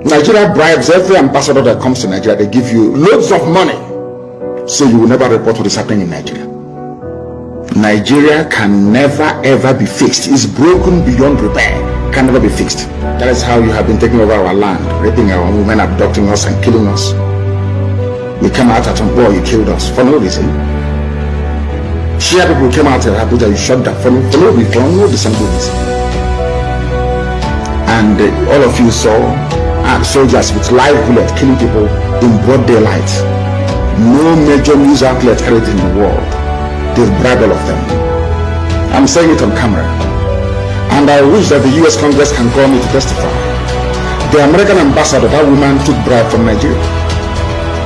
Nigeria bribes every ambassador that comes to Nigeria. They give you loads of money, so you will never report what is happening in Nigeria. Nigeria can never ever be fixed. It's broken beyond repair. Can never be fixed. That is how you have been taking over our land, raping our women, abducting us and killing us. We came out at some point, you killed us for no reason. Shia people came out at Abuja, you shot them for no reason, for no decent reason. And all of you saw soldiers with live bullets killing people in broad daylight. No major news outlet carried in the world. They've bribed all of them. I'm saying it on camera. And I wish that the US Congress can call me to testify. The American ambassador, that woman took bribe from Nigeria.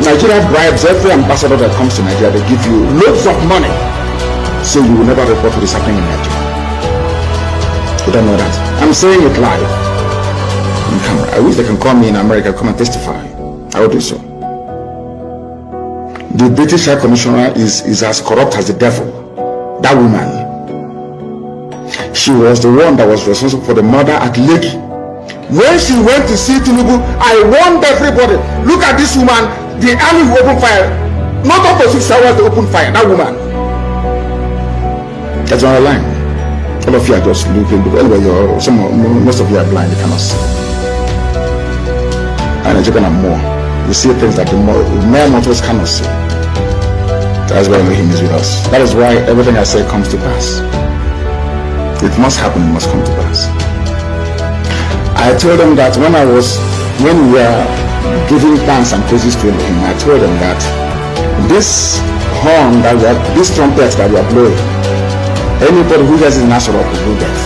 Nigeria bribes every ambassador that comes to Nigeria. They give you loads of money, so you will never report what is happening in Nigeria. You don't know that. I'm saying it live on camera. I wish they can call me in America, come and testify. I will do so. The British High Commissioner is as corrupt as the devil. That woman. She was the one that was responsible for the murder at Lekki. When she went to see Tinubu, I warned everybody, look at this woman, the army will open fire. Not up to 6 hours to open fire, that woman. That's on the line. All of you are just looking, anyway, most of you are blind, you cannot see. And you're gonna more. You see things that the mere mortals cannot see. That's why Elohim is with us. That is why everything I say comes to pass. It must happen, it must come to pass. I told them that when we were giving thanks and praises to Elohim, I told them that this horn this trumpet that we are blowing, anybody who hears it in Asherah will do death.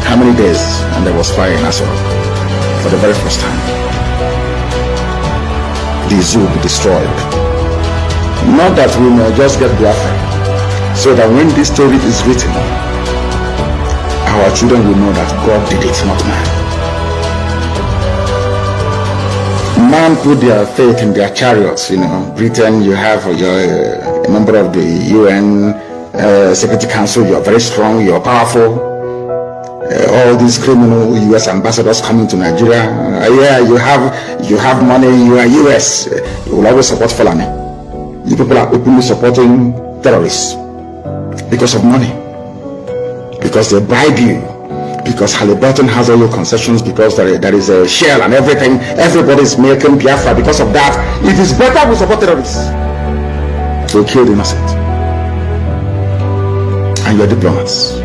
How many days? And there was fire in Asherah for the very first time. The zoo will be destroyed. Not that we may just get Biafra, so that when this story is written, our children will know that God did it, not man. Man put their faith in their chariots. Britain, you have a member of the UN Security Council, you're very strong, you're powerful. All these criminal US ambassadors coming to Nigeria, you have money, you are US, you will always support Fulani. You people are openly supporting terrorists because of money, because they bribe you, because Halliburton has all your concessions, because there is a shell and everything, everybody's making Biafra. Because of that, it is better we support terrorists to kill the innocent. And your diplomats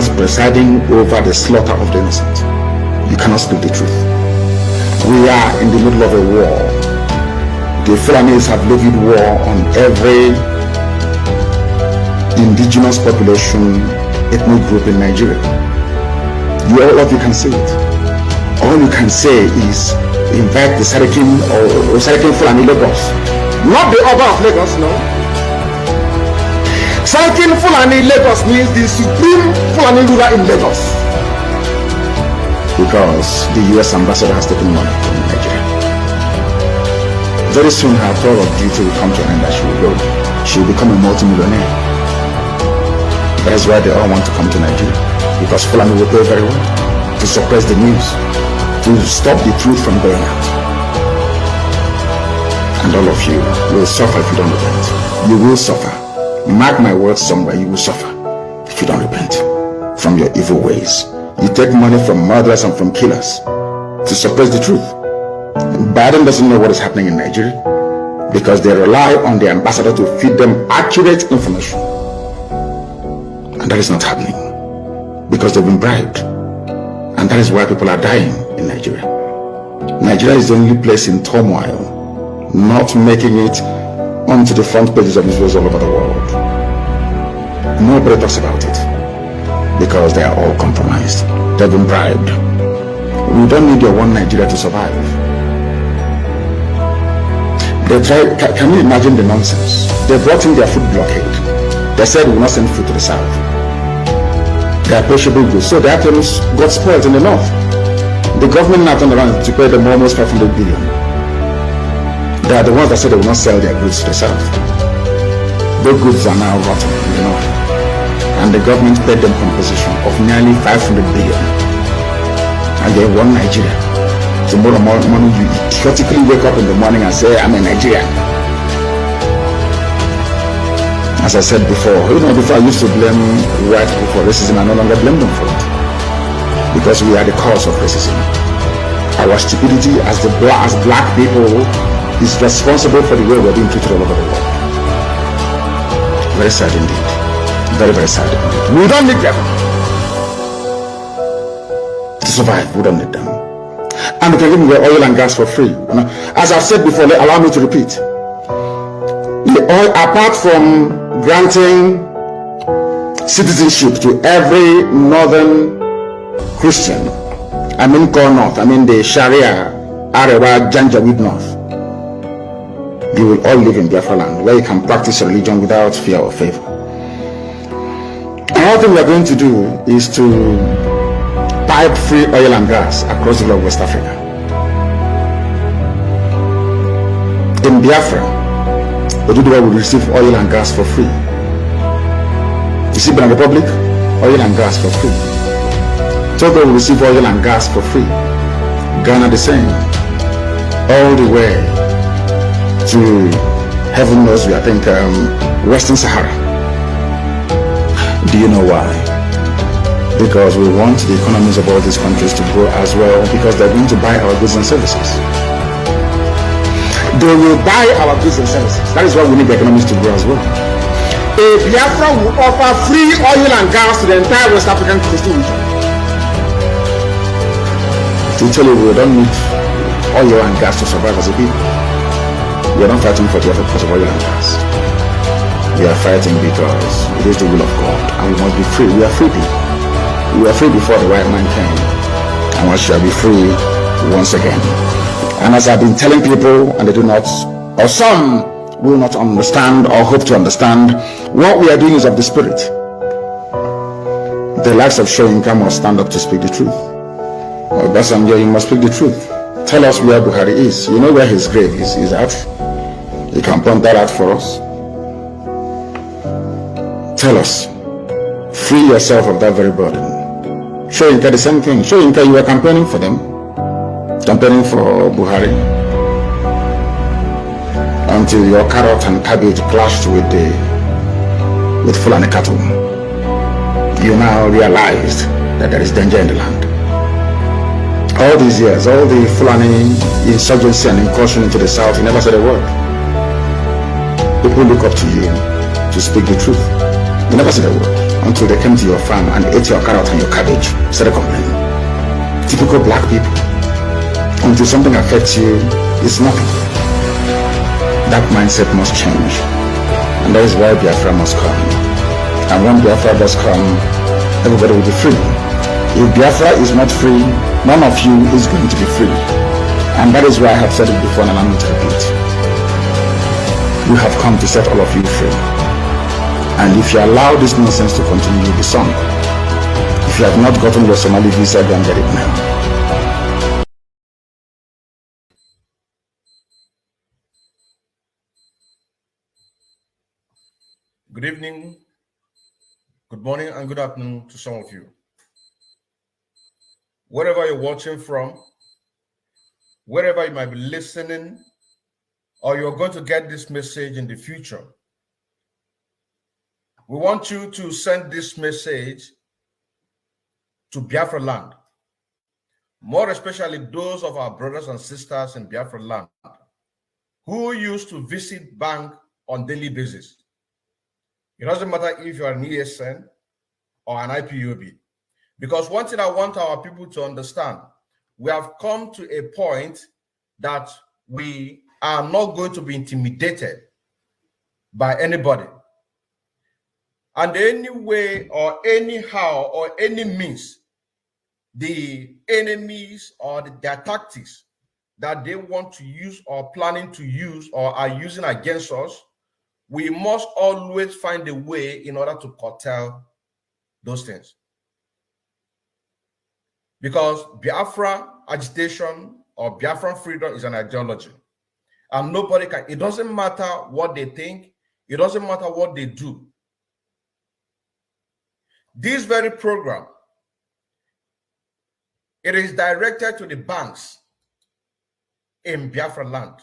presiding over the slaughter of the innocent. You cannot speak the truth. We are in the middle of a war. The Fulanis have levied war on every indigenous population, ethnic group in Nigeria. All of you can say it. All you can say is invite the Sarikin or Sarikin Fulani Lagos. Not the Oba of Lagos, no. Sarikin Fulani Lagos means the supreme Fulani ruler in Lagos. Because the US ambassador has taken money from Nigeria. Very soon her tour of duty will come to an end and she will go. She will become a multi-millionaire. That is why they all want to come to Nigeria. Because Fulani will pay very well to suppress the news, to stop the truth from going out. And all of you will suffer if you don't repent. You will suffer. Mark my words somewhere, you will suffer if you don't repent from your evil ways. You take money from murderers and from killers to suppress the truth. Biden doesn't know what is happening in Nigeria because they rely on the ambassador to feed them accurate information. And that is not happening because they've been bribed. And that is why people are dying in Nigeria. Nigeria is the only place in turmoil, not making it onto the front pages of newspapers all over the world. Nobody talks about it because they are all compromised. They've been bribed. We don't need your one Nigeria to survive. Can you imagine the nonsense? They brought in their food blockade. They said we will not send food to the south. They are perishable goods. So their items got spoiled in the north. The government now turned around to pay them almost 500 billion. They are the ones that said they will not sell their goods to the south. Those goods are now rotten in the north. And the government paid them compensation of nearly 500 billion. and you're one Nigeria. Tomorrow morning you idiotically wake up in the morning and say, I'm a Nigerian. As I said before, before I used to blame white people for racism, I no longer blame them for it. Because we are the cause of racism. Our stupidity as black people is responsible for the way we're being treated all over the world. Very sad indeed. Very, very sad indeed. We don't need them to survive. We don't need them. And we can give them the oil and gas for free. As I've said before, allow me to repeat. The oil, apart from granting citizenship to every northern Christian, I mean Core North, I mean the Sharia, Arewa, Janjaweed North, you will all live in Biafra Land, where you can practice religion without fear or favor. Another thing we are going to do is to pipe free oil and gas across the whole of West Africa. In Biafra, Oduduwa will receive oil and gas for free. You see, Benin Republic, oil and gas for free. Togo will receive oil and gas for free. Ghana the same. All the way to heaven knows, I think, Western Sahara. Do you know why? Because we want the economies of all these countries to grow as well, because they're going to buy our goods and services. They will buy our goods and services. That is why we need the economies to grow as well. If Biafra will offer free oil and gas to the entire West African coastal region, to tell you we don't need oil and gas to survive as a people. We are not fighting for Biafra because of oil and gas. We are fighting because it is the will of God, and we must be free. We are free people. We were free before the white man came, and we shall be free once again. And as I've been telling people, and they do not, or some will not understand or hope to understand, what we are doing is of the spirit. The likes of Shoyinka must stand up to speak the truth. Obasanjo, you must speak the truth. Tell us where Buhari is. You know where his grave is at? You can point that out for us. Tell us. Free yourself of that very burden. Shoyinka, the same thing. Shoyinka, you were campaigning for them. Campaigning for Buhari. Until your carrot and cabbage clashed with Fulani cattle. You now realized that there is danger in the land. All these years, all the Fulani insurgency and incursion into the south, you never said a word. People look up to you to speak the truth. You never said a word until they came to your farm and ate your carrot and your cabbage. Started complaining. Typical black people. Until something affects you, it's nothing. That mindset must change. And that is why Biafra must come. And when Biafra does come, everybody will be free. If Biafra is not free, none of you is going to be free. And that is why I have said it before and allow me to repeat. We have come to set all of you free. And if you allow this nonsense to continue, you'll be sunk. If you have not gotten your Somali visa, go and get it now. Good evening, good morning, and good afternoon to some of you. Wherever you're watching from, wherever you might be listening, or you're going to get this message in the future, we want you to send this message to Biafra Land, more especially those of our brothers and sisters in Biafra Land who used to visit bank on daily basis. It doesn't matter if you're an ESN or an IPOB. Because one thing I want our people to understand, we have come to a point that we are not going to be intimidated by anybody. And any way or anyhow or any means, the enemies or their tactics that they want to use or planning to use or are using against us, we must always find a way in order to curtail those things. Because Biafra agitation or Biafran freedom is an ideology. And nobody can, it doesn't matter what they think, it doesn't matter what they do. This very program It is directed to the banks in Biafra Land.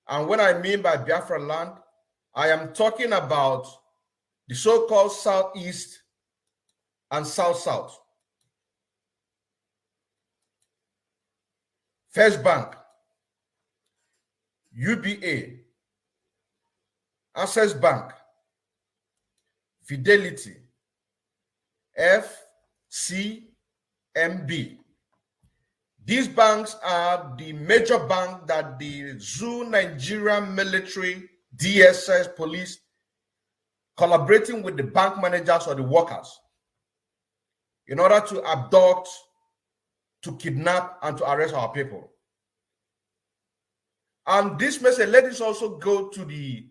And when I mean by Biafra Land, I am talking about the so-called Southeast and South-South. First Bank, UBA, Access Bank, Fidelity, FCMB. These banks are the major bank that the Zoo Nigerian military, DSS, police, collaborating with the bank managers or the workers in order to abduct, to kidnap, and to arrest our people. And this message, let us also go to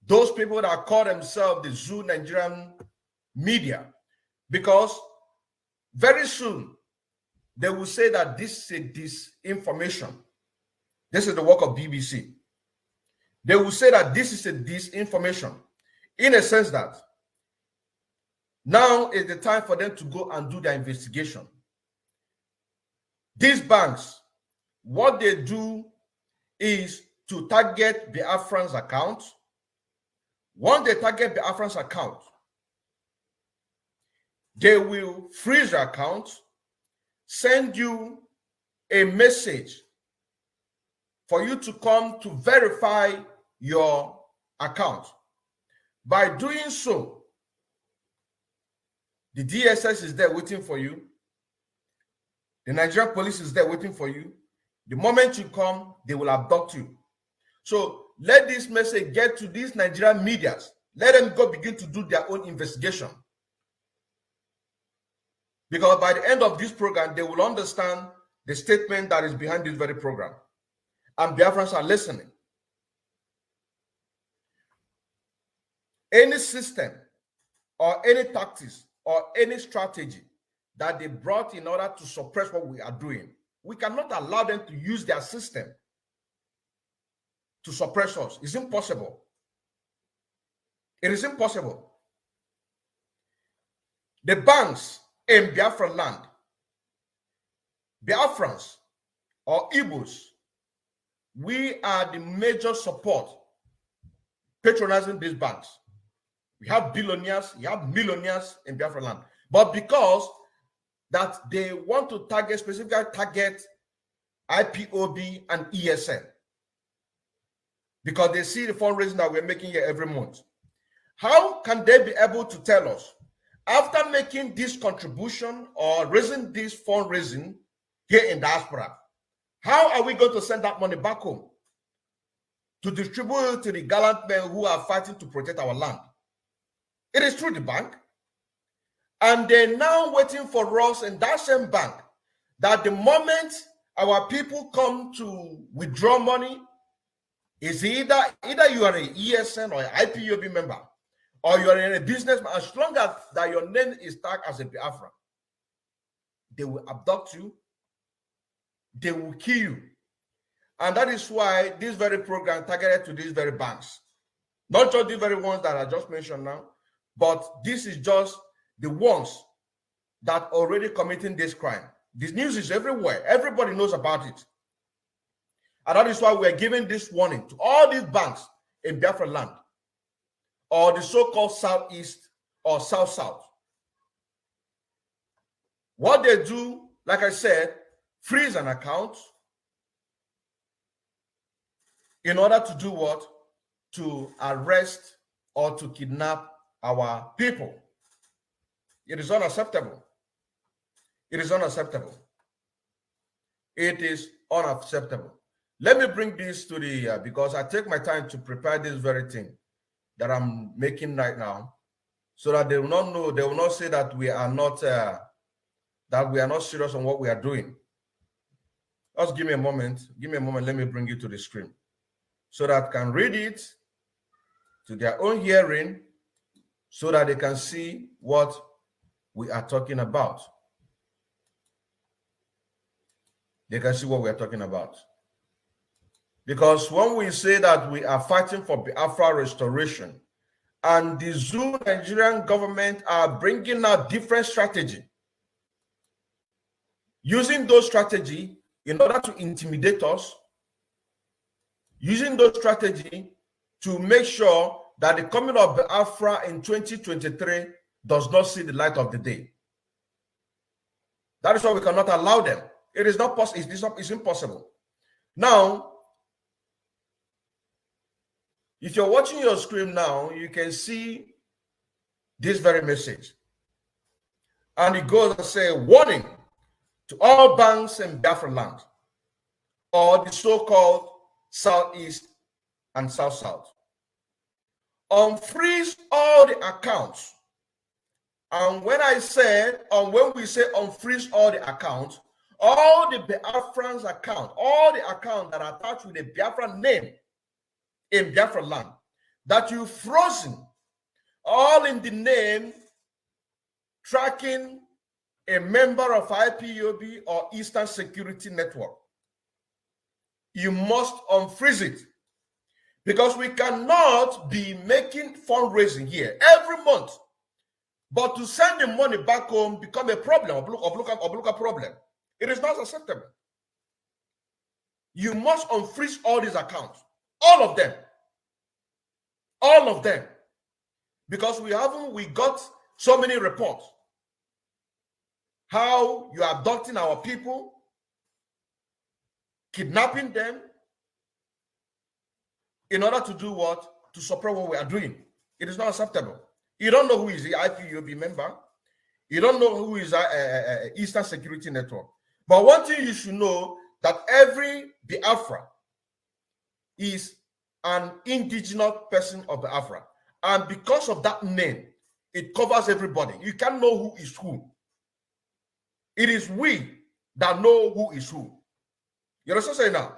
those people that call themselves the Zoo Nigerian media, because very soon they will say that this is disinformation. This is the work of BBC. They will say that this is a disinformation, in a sense that now is the time for them to go and do their investigation. These banks, what they do is to target Biafrans' accounts. Once they target Biafrans' account, they will freeze your account, send you a message for you to come to verify your account. By doing so, the DSS is there waiting for you. The Nigerian police is there waiting for you. The moment you come, they will abduct you. So let this message get to these Nigerian medias. Let them go begin to do their own investigation. Because by the end of this program, they will understand the statement that is behind this very program. And Biafrans are listening. Any system or any tactics or any strategy that they brought in order to suppress what we are doing, we cannot allow them to use their system to suppress us. It's impossible. It is impossible. The banks in Biafra Land, Biafrans or Igbos, we are the major support patronizing these banks. We have billionaires, we have millionaires in Biafra Land. But because that they want to target, specifically target IPOB and ESN, because they see the fundraising that we're making here every month. How can they be able to tell us, after making this contribution or raising this fundraising here in diaspora, how are we going to send that money back home to distribute to the gallant men who are fighting to protect our land? It is through the bank. And they're now waiting for us in that same bank that the moment our people come to withdraw money, is either you are an ESN or an IPOB member, or you are in a businessman, as long as that your name is tagged as a Biafran, they will abduct you, they will kill you. And that is why this very program targeted to these very banks. Not just the very ones that I just mentioned now, but this is just the ones that are already committing this crime. This news is everywhere. Everybody knows about it. And that is why we're giving this warning to all these banks in Biafra Land, or the so-called Southeast or South-South. What they do, like I said, freeze an account in order to do what? To arrest or to kidnap our people. It is unacceptable. It is unacceptable. It is unacceptable. Let me bring this to the, because I take my time to prepare this very thing that I'm making right now, so that they will not know, they will not say that we are not serious on what we are doing. Just give me a moment. Give me a moment. Let me bring you to the screen so that I can read it to their own hearing, so that they can see what we are talking about. They can see what we are talking about. Because when we say that we are fighting for Biafra restoration, and the Zoo Nigerian government are bringing out different strategy, using those strategy in order to intimidate us, using those strategy to make sure that the coming of Biafra in 2023 does not see the light of the day. That is why we cannot allow them. It is not possible. It's impossible. Now, if you're watching your screen now, you can see this very message. And it goes to say, warning to all banks in Biafra Land, or the so-called Southeast and South-South. Unfreeze all the accounts. And when we say unfreeze all the accounts, all the Biafrans account, all the accounts that are attached with the Biafran name in Biafra Land, that you've frozen, all in the name tracking a member of IPOB or Eastern Security Network. You must unfreeze it, because we cannot be making fundraising here every month, but to send the money back home become a problem, a problem. It is not acceptable. You must unfreeze all these accounts, all of them, because we got so many reports how you are abducting our people, kidnapping them, in order to do what? To suppress what we are doing. It is not acceptable. You don't know who is the IPOB member. You don't know who is Eastern Security Network. But one thing you should know, that every Biafra is an indigenous person of Biafra. And because of that name, it covers everybody. You can't know who is who. It is we that know who is who. You understand what I'm saying now?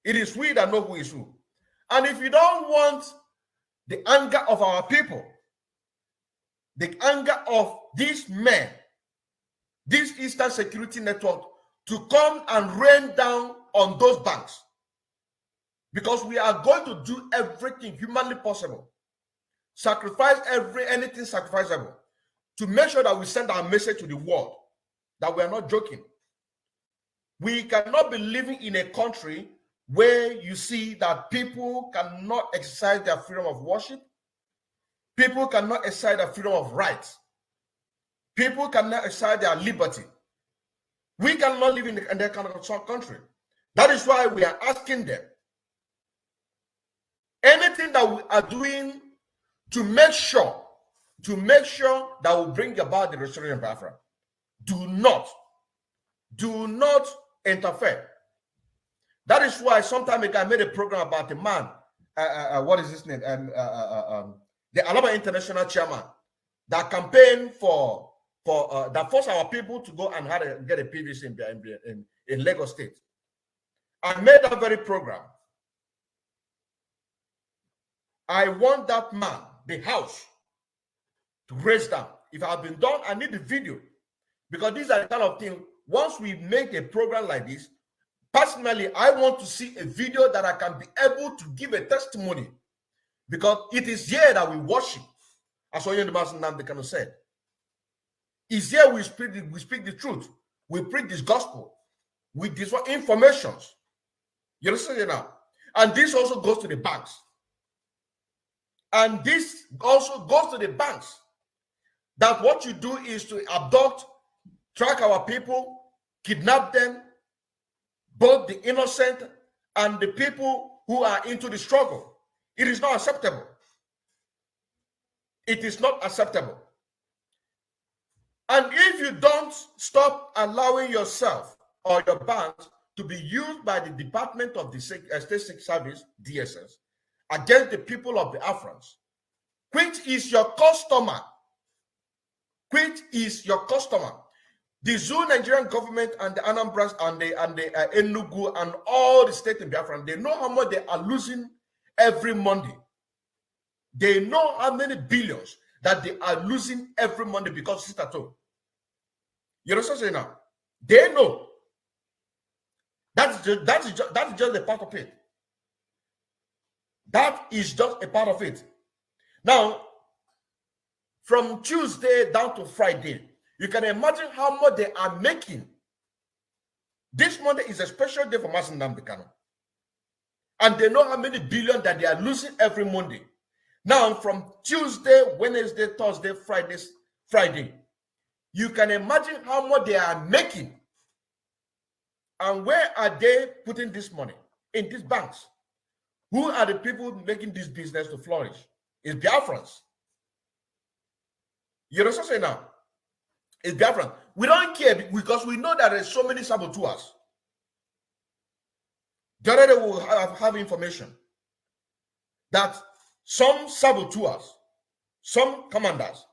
It is we that know who is who. And if you don't want the anger of our people, the anger of these men, this Eastern Security Network, to come and rain down on those banks, because we are going to do everything humanly possible, sacrifice anything sacrificable, to make sure that we send our message to the world that we are not joking. We cannot be living in a country where you see that people cannot exercise their freedom of worship, people cannot exercise their freedom of rights, people cannot exercise their liberty. We cannot live in that kind of country. That is why we are asking them, anything that we are doing to make sure that will bring about the restoration of Biafra, do not interfere. That is why sometime ago I made a program about a man, what is his name? The Alaba International Chairman, that campaigned for that forced our people to go and get a PVC in Lagos State. I made that very program. I want that man, the house, to raise down. If I have been done, I need the video, because these are the kind of things. Once we make a program like this, personally, I want to see a video that I can be able to give a testimony, because it is here that we worship, as Oyindamas Nnamdi said. It's here we speak the truth. We preach this gospel. We destroy informations. You understand now? And this also goes to the banks. And this also goes to the banks. That what you do is to abduct, track our people, kidnap them, both the innocent and the people who are into the struggle. It is not acceptable. It is not acceptable. And if you don't stop allowing yourself or your banks to be used by the Department of the State Secret Service, DSS, against the people of the Biafrans, which is your customer, the Zoo Nigerian government and the Anambra and the Enugu and all the state in Biafra, they know how much they are losing every Monday. They know how many billions that they are losing every Monday because it's at home. You know what I'm saying now? They know. That is just a part of it. That is just a part of it. Now, from Tuesday down to Friday, you can imagine how much they are making This Monday is a special day for Mazi Nnamdi Kanu. And they know how many billion that they are losing every Monday. Now, from Tuesday, Wednesday, Thursday, Friday, you can imagine how much they are making. And where are they putting this money? In these banks. Who are the people making this business to flourish? It's Biafrans. You know what I'm saying now? It's Biafrans. We don't care because we know that there's so many saboteurs. The other day we will have information that some saboteurs, some commanders,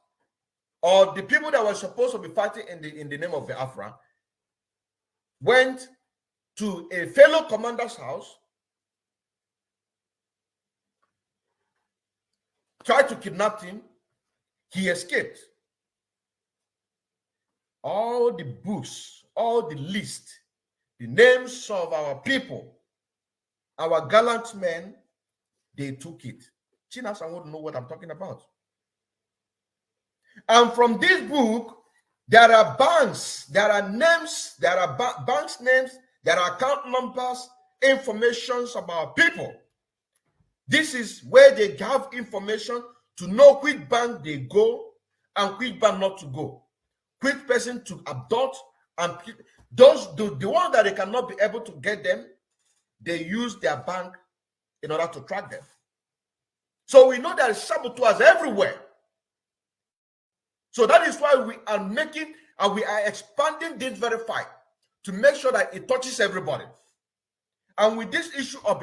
or the people that were supposed to be fighting in the name of Biafra went to a fellow commander's house, tried to kidnap him. He escaped. All the books, all the list, the names of our people, our gallant men, they took it. Chinas won't know what I'm talking about. And from this book, there are banks, there are names, there are banks names, there are account numbers, informations about people. This is where they have information to know which bank they go and which bank not to go, which person to abduct, and those the ones that they cannot be able to get them, they use their bank in order to track them. So we know there are saboteurs everywhere. So that is why we are making and we are expanding this very fight to make sure that it touches everybody. And with this issue of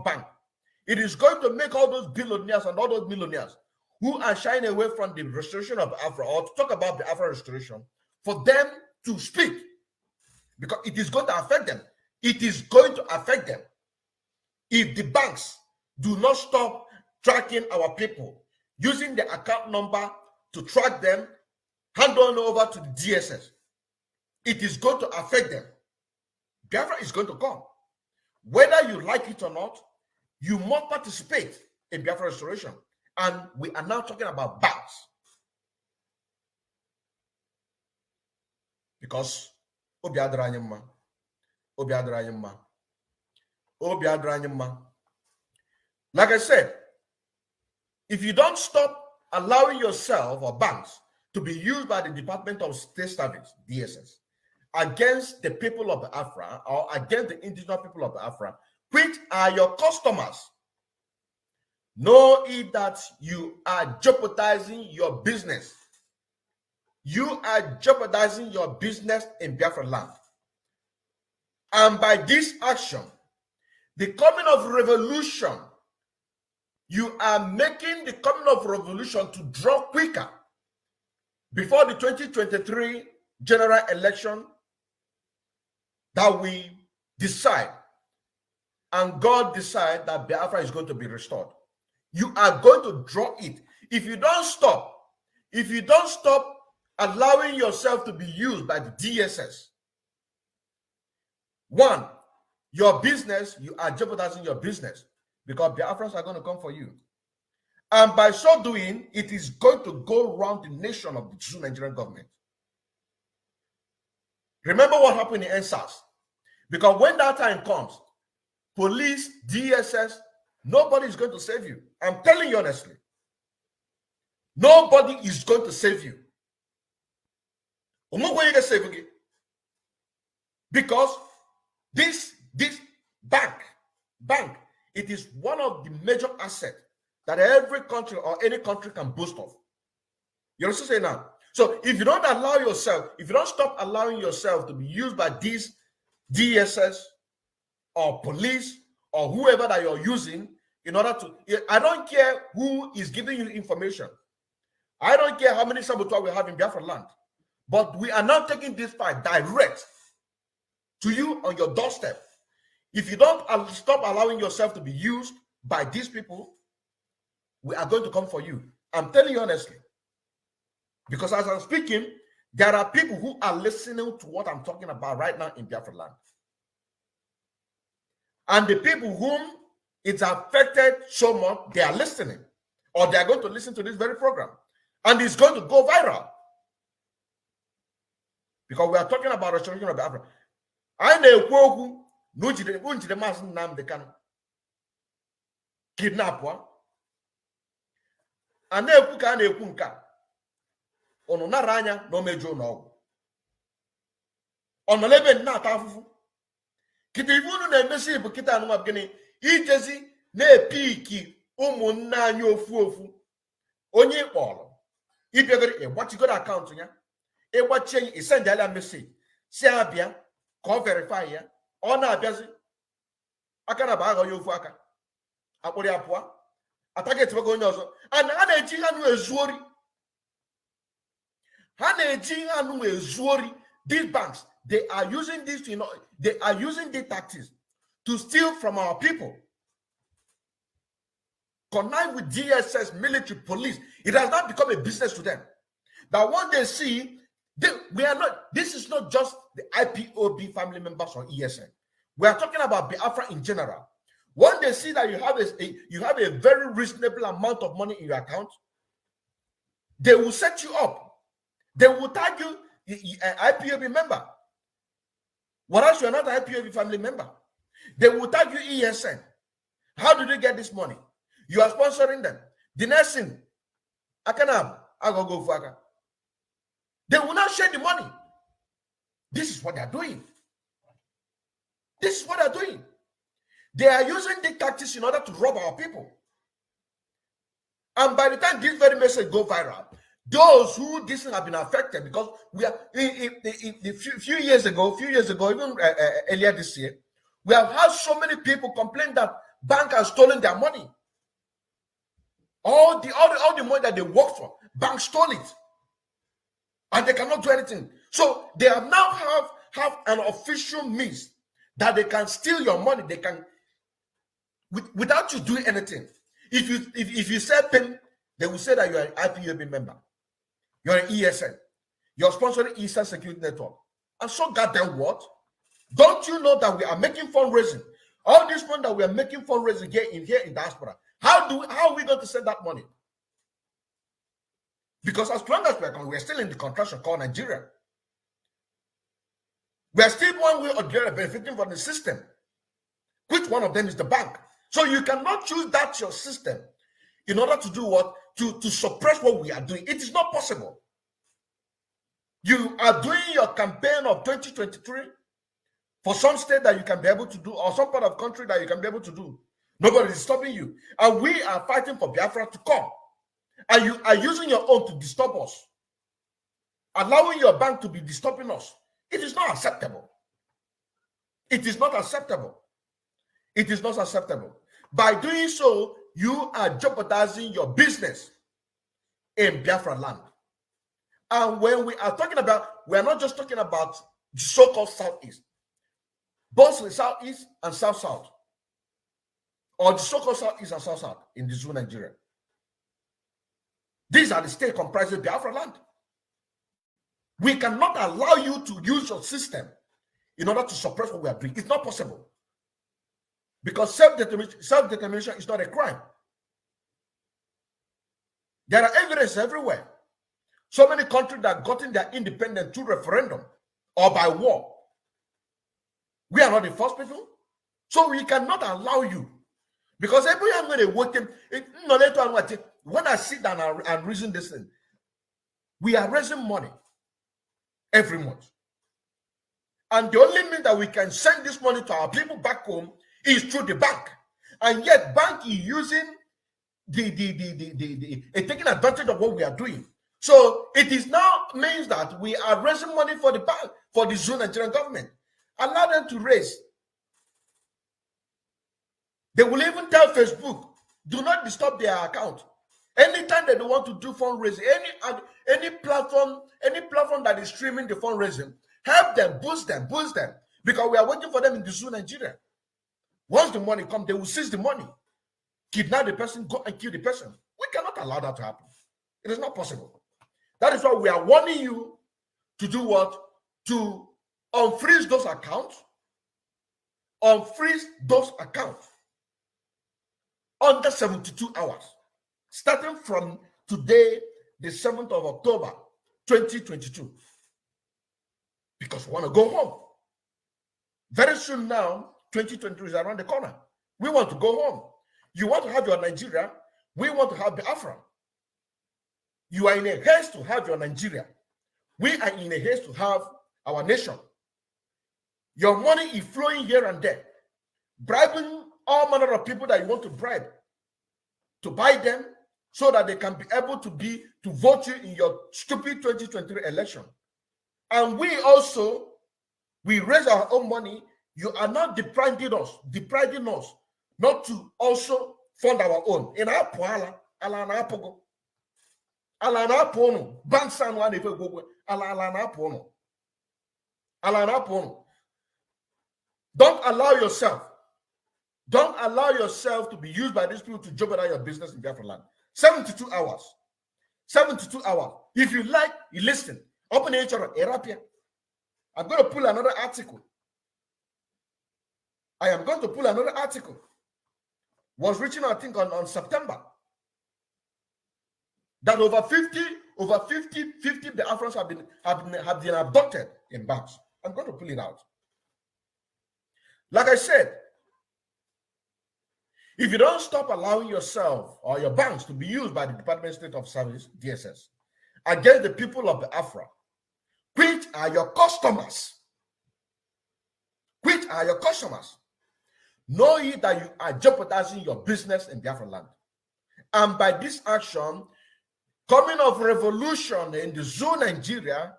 bank, it is going to make all those billionaires and all those millionaires who are shying away from the restoration of Biafra or to talk about the Biafra restoration, for them to speak, because it is going to affect them. It is going to affect them if the banks do not stop tracking our people, using the account number to track them, hand on over to the DSS. It is going to affect them. Biafra is going to come. Whether you like it or not, you must participate in Biafra restoration. And we are now talking about banks. Because like I said, if you don't stop allowing yourself or banks to be used by the Department of State Service, DSS, against the people of Biafra or against the indigenous people of Biafra, which are your customers, know it that you are jeopardizing your business. You are jeopardizing your business in Biafra land. And by this action, the coming of revolution, you are making the coming of revolution to draw quicker before the 2023 general election that we decide, and God decide that Biafra is going to be restored. You are going to draw it. If you don't stop allowing yourself to be used by the DSS, one, your business, you are jeopardizing your business because Biafrans are going to come for you. And by so doing, it is going to go around the nation of the true Nigerian government. Remember what happened in NSAS? Because when that time comes, police, DSS, nobody is going to save you. I'm telling you honestly. Nobody is going to save you. Because this bank, it is one of the major assets that every country or any country can boast of. You understand what I'm saying now? So if you don't allow yourself, if you don't stop allowing yourself to be used by these DSS or police or whoever that you're using in order to, I don't care who is giving you information. I don't care how many saboteurs we have in Biafra land. But we are now taking this fight direct to you on your doorstep. If you don't stop allowing yourself to be used by these people, we are going to come for you. I'm telling you honestly. Because as I'm speaking, there are people who are listening to what I'm talking about right now in Biafra land. And the people whom it's affected so much, they are listening. Or they are going to listen to this very program. And it's going to go viral. Because we are talking about restoration of Biafra. I na-ekwu okwu na unjide Maazị Nnamdi Kanu kidnap wa. A na-ekwu ka a na-ekwu nke a. Unu nara anya na o mejuo n'ọgwụ. Ọ nọ n'ebe na-ata afụfụ. Kita ibu unu na-emesi bụ kita anụnwa gịnị ijezi na-epiki ụmụnne anyị ofu onye ịkpọrọ ịbịagoro ịgbachigoro akaụntụ ya ịgbachie ya isendala meseji si abịa ka ọ verify ya ọ na-abịazi aka na ba aghọ ya ofu aka akpụrụ ya pụọ atagetibago onye ọzọ a na-eji ha nụ ezu ori ha na-eji ha nụ ezu ori. These banks, they are using this, they are using the tactics to steal from our people. Connive with DSS, military, police. It has not become a business to them. That one they see, this is not just the IPOB family members or ESN. We are talking about Biafra in general. When they see that you have a very reasonable amount of money in your account, they will set you up. They will tag you an IPOB member. Whereas you are not an IPOB family member. They will tag you ESN. How did you get this money? You are sponsoring them. The next thing, I go for. They will not share the money. This is what they are doing. This is what they are doing. They are using the tactics in order to rob our people. And by the time this very message go viral, those who this have been affected, because we are a few years ago, even earlier this year, we have had so many people complain that bank has stolen their money. All the money that they work for, bank stole it, and they cannot do anything. So they have now have an official means that they can steal your money. They can without you doing anything. If you say PIN, they will say that you are an IPOB member. You're an ESN. You're sponsoring Eastern Security Network. And so goddamn what? Don't you know that we are making fundraising? All this money that we are making fundraising here in diaspora. How are we going to send that money? Because as long as we're still in the contraction called Nigeria. We are still one way or the other benefiting from the system. Which one of them is the bank? So you cannot choose that your system in order to do what? To suppress what we are doing. It is not possible. You are doing your campaign of 2023 for some state that you can be able to do, or some part of country that you can be able to do. Nobody is stopping you. And we are fighting for Biafra to come. And you are using your own to disturb us. Allowing your bank to be disturbing us. It is not acceptable. It is not acceptable. It is not acceptable. By doing so, you are jeopardizing your business in Biafra land. And when we are talking about, we are not just talking about the so-called Southeast. Both the Southeast and South-South. Or the so-called Southeast and South-South in the zoo Nigeria. These are the states comprising Biafra land. We cannot allow you to use your system in order to suppress what we are doing. It's not possible. Because self-determination is not a crime. There are evidence everywhere. So many countries that have gotten their independence through referendum or by war. We are not the first people. So we cannot allow you. Because every time when they work them, when I sit down and reason this thing, we are raising money every month. And the only means that we can send this money to our people back home is through the bank. And yet bank is using taking advantage of what we are doing. So it is now means that we are raising money for the bank, for the Zoo Nigerian government. Allow them to raise. They will even tell Facebook, do not disturb their account. Anytime they don't want to do fundraising, any platform that is streaming the fundraising, help them, boost them, because we are waiting for them in the Zoo Nigeria. Once the money comes, they will seize the money, kidnap the person, go and kill the person. We cannot allow that to happen. It is not possible. That is why we are warning you to do what? To unfreeze those accounts. Unfreeze those accounts under 72 hours. Starting from today, the 7th of October, 2022. Because we want to go home. Very soon now, 2023 is around the corner. We want to go home. You want to have your Nigeria. We want to have Biafra. You are in a haste to have your Nigeria. We are in a haste to have our nation. Your money is flowing here and there, bribing all manner of people that you want to bribe, to buy them so that they can be able to vote you in your stupid 2023 election. And we also, we raise our own money. You are not depriving us not to also fund our own. In our poala, alana pogo, alana pono, bansan one if go, alana pono, alana pono. Don't allow yourself to be used by these people to jeopardize your business in Biafra land. 72 hours. 72 hours. If you like, you listen. Open HR, Erapia. I'm going to pull another article. I am going to pull another article. Was written, I think, on September. That over 50 Biafrans have been abducted in banks. I'm going to pull it out. Like I said, if you don't stop allowing yourself or your banks to be used by the Department of State of Service, DSS, against the people of Biafra, which are your customers, know ye that you are jeopardizing your business in Biafra land. And by this action, coming of revolution in the zoo Nigeria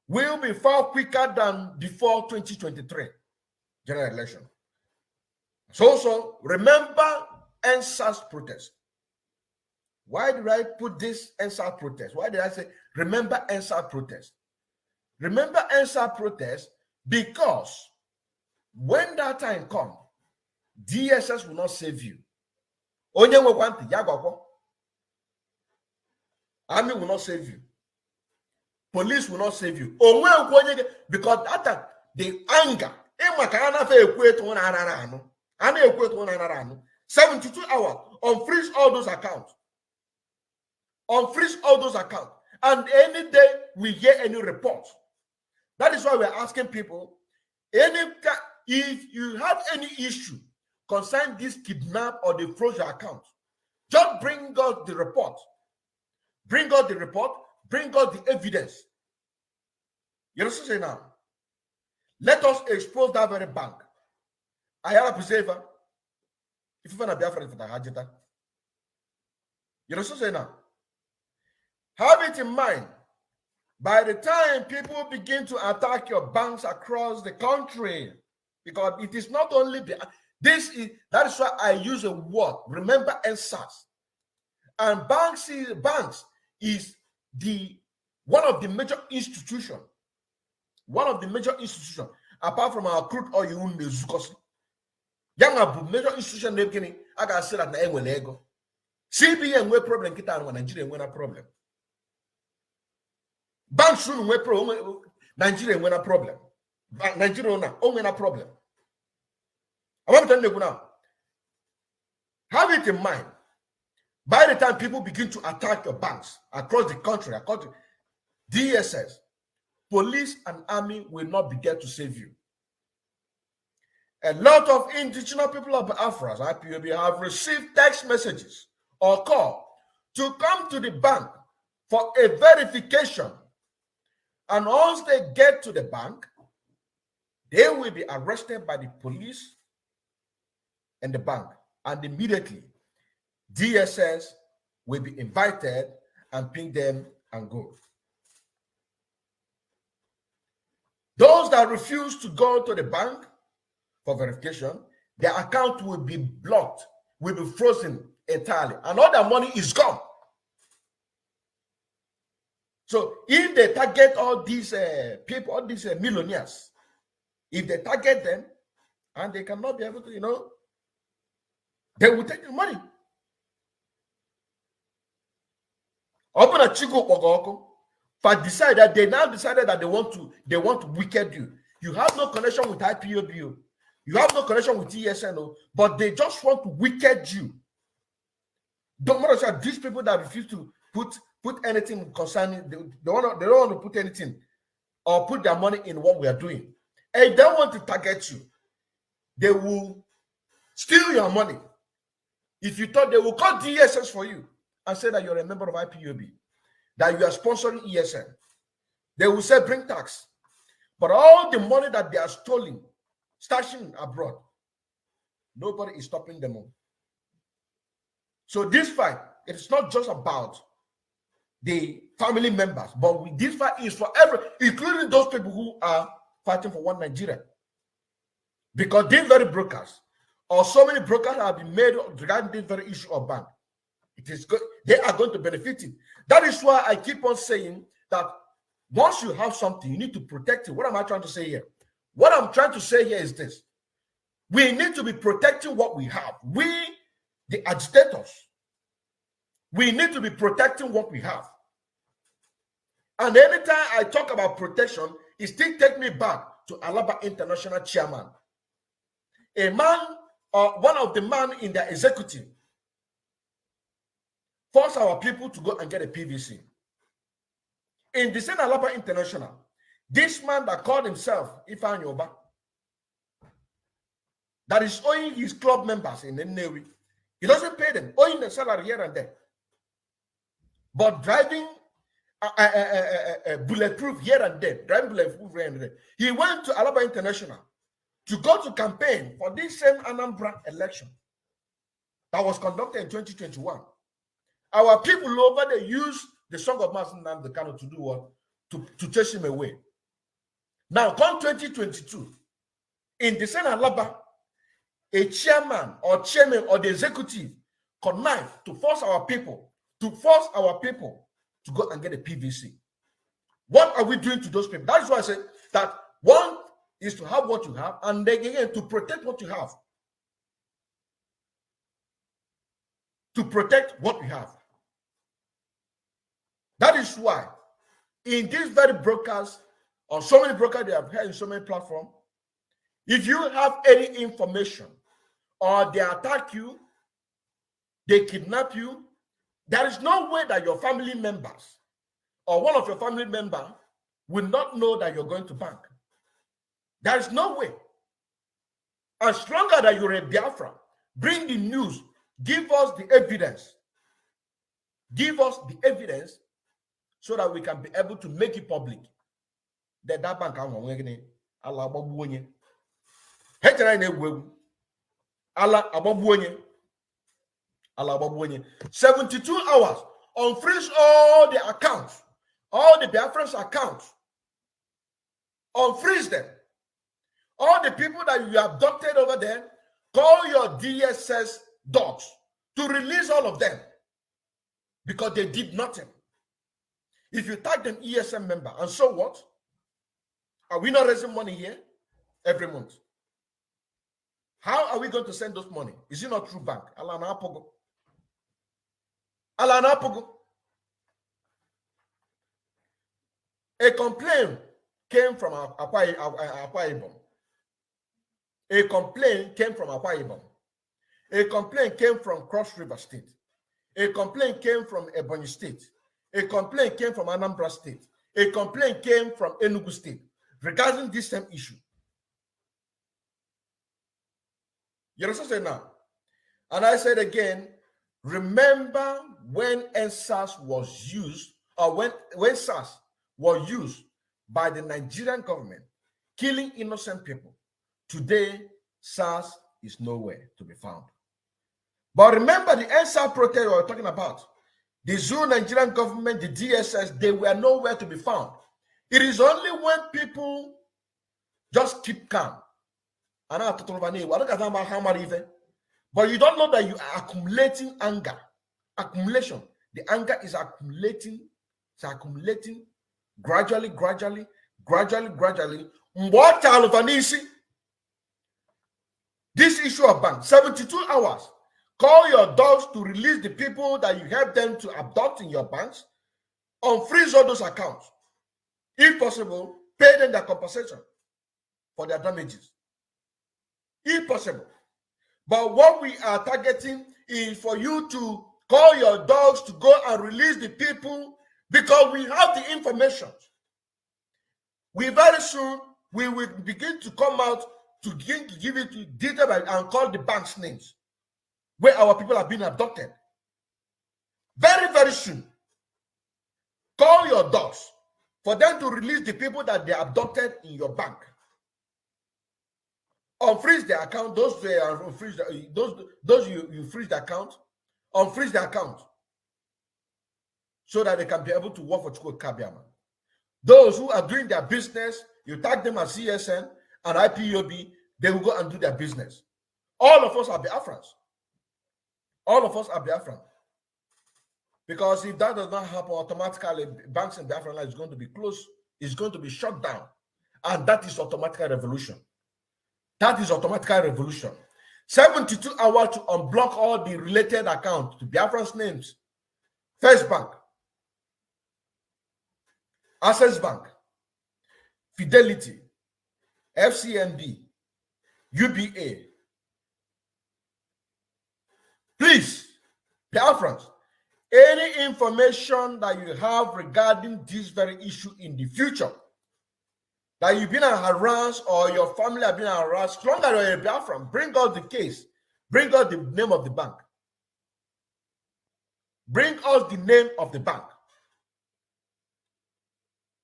will be far quicker than before 2023 general election. So remember NSAS protest. Why did I put this NSAS protest? Why did I say remember NSAS protest? Remember NSAS protest because when that time comes, DSS will not save you. Army will not save you. Police will not save you. Because that time, the anger, 72 hours, unfreeze all those accounts. Unfreeze all those accounts. And any day we hear any reports. That is why we're asking people, if you have any issue concerning this kidnap or the froze your account, just bring us the report. Bring us the report. Bring us the evidence. You know what I'm saying now? Let us expose that very bank. I have a preserver. If you want to be afraid of the agita, you know what I'm saying now? Have it in mind. By the time people begin to attack your banks across the country, because it is not only that is why I use a word. Remember NSAS. And banks is one of the major institutions. One of the major institutions, apart from our crude oil, you won't use young major institution. I can say that the will ego. CBN we problem. Kita and Nigeria we a problem. Banks soon we problem. Nigeria we a problem. Nigeria we a problem. I want to tell you now. Have it in mind. By the time people begin to attack your banks across the country, according to DSS, police and army will not be there to save you. A lot of indigenous people of Biafra, IPOB, have received text messages or call to come to the bank for a verification. And once they get to the bank, they will be arrested by the police and the bank. And immediately, DSS will be invited and ping them and go. Those that refuse to go to the bank for verification, their account will be blocked, will be frozen entirely, and all their money is gone. So if they target all these people, all these millionaires, if they target them and they cannot be able to, they will take the money. Open a chico ogoko. But decided that they now decided that they want to wicked you. You have no connection with IPOB. You have no connection with TSN, but they just want to wicked you. Don't matter these people that refuse to put anything concerning, they don't want to put anything or put their money in what we are doing. If they want to target you, they will steal your money. If you thought, they will call DSS for you and say that you're a member of IPOB, that you are sponsoring ESN. They will say bring tax. But all the money that they are stealing, stashing abroad, nobody is stopping them all. So this fight, it's not just about the family members, but this fight is for everyone, including those people who are fighting for one Nigeria. Because these very brokers, or so many brokers have been made regarding this very issue of bank, it is good. They are going to benefit it. That is why I keep on saying that once you have something, you need to protect it. What am I trying to say here? What I'm trying to say here is this. We need to be protecting what we have. We, the agitators, we need to be protecting what we have. And anytime I talk about protection, it still takes me back to Alaba International Chairman. A man, or one of the men in the executive, force our people to go and get a PVC. In the same Alaba International, this man that called himself Ifan Yoba, that is owing his club members in the Navy, he doesn't pay them, owing the salary here and there, but driving bulletproof here and there, driving bulletproof here and there. He went to Alaba International to go to campaign for this same Anambra election that was conducted in 2021. Our people over there used the Song of Master Nnamdi Kanu to do what? To chase him away. Now, come 2022, in the same Alaba, a chairman or the executive connived to force our people to go and get a PVC. What are we doing to those people? That's why I say that one is to have what you have, and again to protect what you have. To protect what we have. That is why in these very brokers, or so many brokers they have had in so many platforms, if you have any information or they attack you, they kidnap you, there is no way that your family members or one of your family members will not know that you're going to bank. There is no way. As long as you're a Biafra, bring the news, give us the evidence. Give us the evidence so that we can be able to make it public. That bank Allah ababuonye. Hechara na egwu. Allah ababuonye. Allah ababuonye. 72 hours. Unfreeze all the accounts. All the Biafrans accounts. Unfreeze them. All the people that you abducted over there, call your DSS dogs to release all of them. Because they did nothing. If you tag them ESM member, and so what? Are we not raising money here every month? How are we going to send those money? Is it not through bank? Alana Apogo. Alana Apogo. A complaint came from Akwa Ibom. A complaint came from Akwa Ibom. A complaint came from Cross River State. A complaint came from Ebonyi State. A complaint came from Anambra State. A complaint came from Enugu State regarding this same issue. You understand now? And I said again, remember when NSAS was used, or when SARS was used by the Nigerian government, killing innocent people. Today, SARS is nowhere to be found. But remember the NSAS protest we were talking about. The Zoo Nigerian government, the DSS, they were nowhere to be found. It is only when people just keep calm. But you don't know that you are accumulating anger. Accumulation. The anger is accumulating. It's accumulating gradually. This issue of bank, 72 hours. Call your dogs to release the people that you help them to abduct in your banks. Unfreeze all those accounts. If possible, pay them their compensation for their damages. If possible. But what we are targeting is for you to call your dogs to go and release the people, because we have the information. We very soon we will begin to come out to give it to detail and call the banks names where our people have been abducted. Very, very soon. Call your dogs for them to release the people that they abducted in your bank. Unfreeze the account. Those you freeze the account. Unfreeze the account so that they can be able to work for Chukwu Kabiama. Those who are doing their business, you tag them as CSN and IPOB, they will go and do their business. All of us are Biafrans. All of us are Biafrans. Because if that does not happen, automatically banks in Biafra Land is going to be closed, it's going to be shut down. And that is automatic revolution. That is automatic revolution. 72 hours to unblock all the related accounts to Biafran's names. First Bank, Access Bank, Fidelity, FCMB, UBA. Please, Biafrans, any information that you have regarding this very issue in the future, that you've been harassed or your family have been harassed, as long as you're a Biafran, bring us the case. Bring us the name of the bank. Bring us the name of the bank.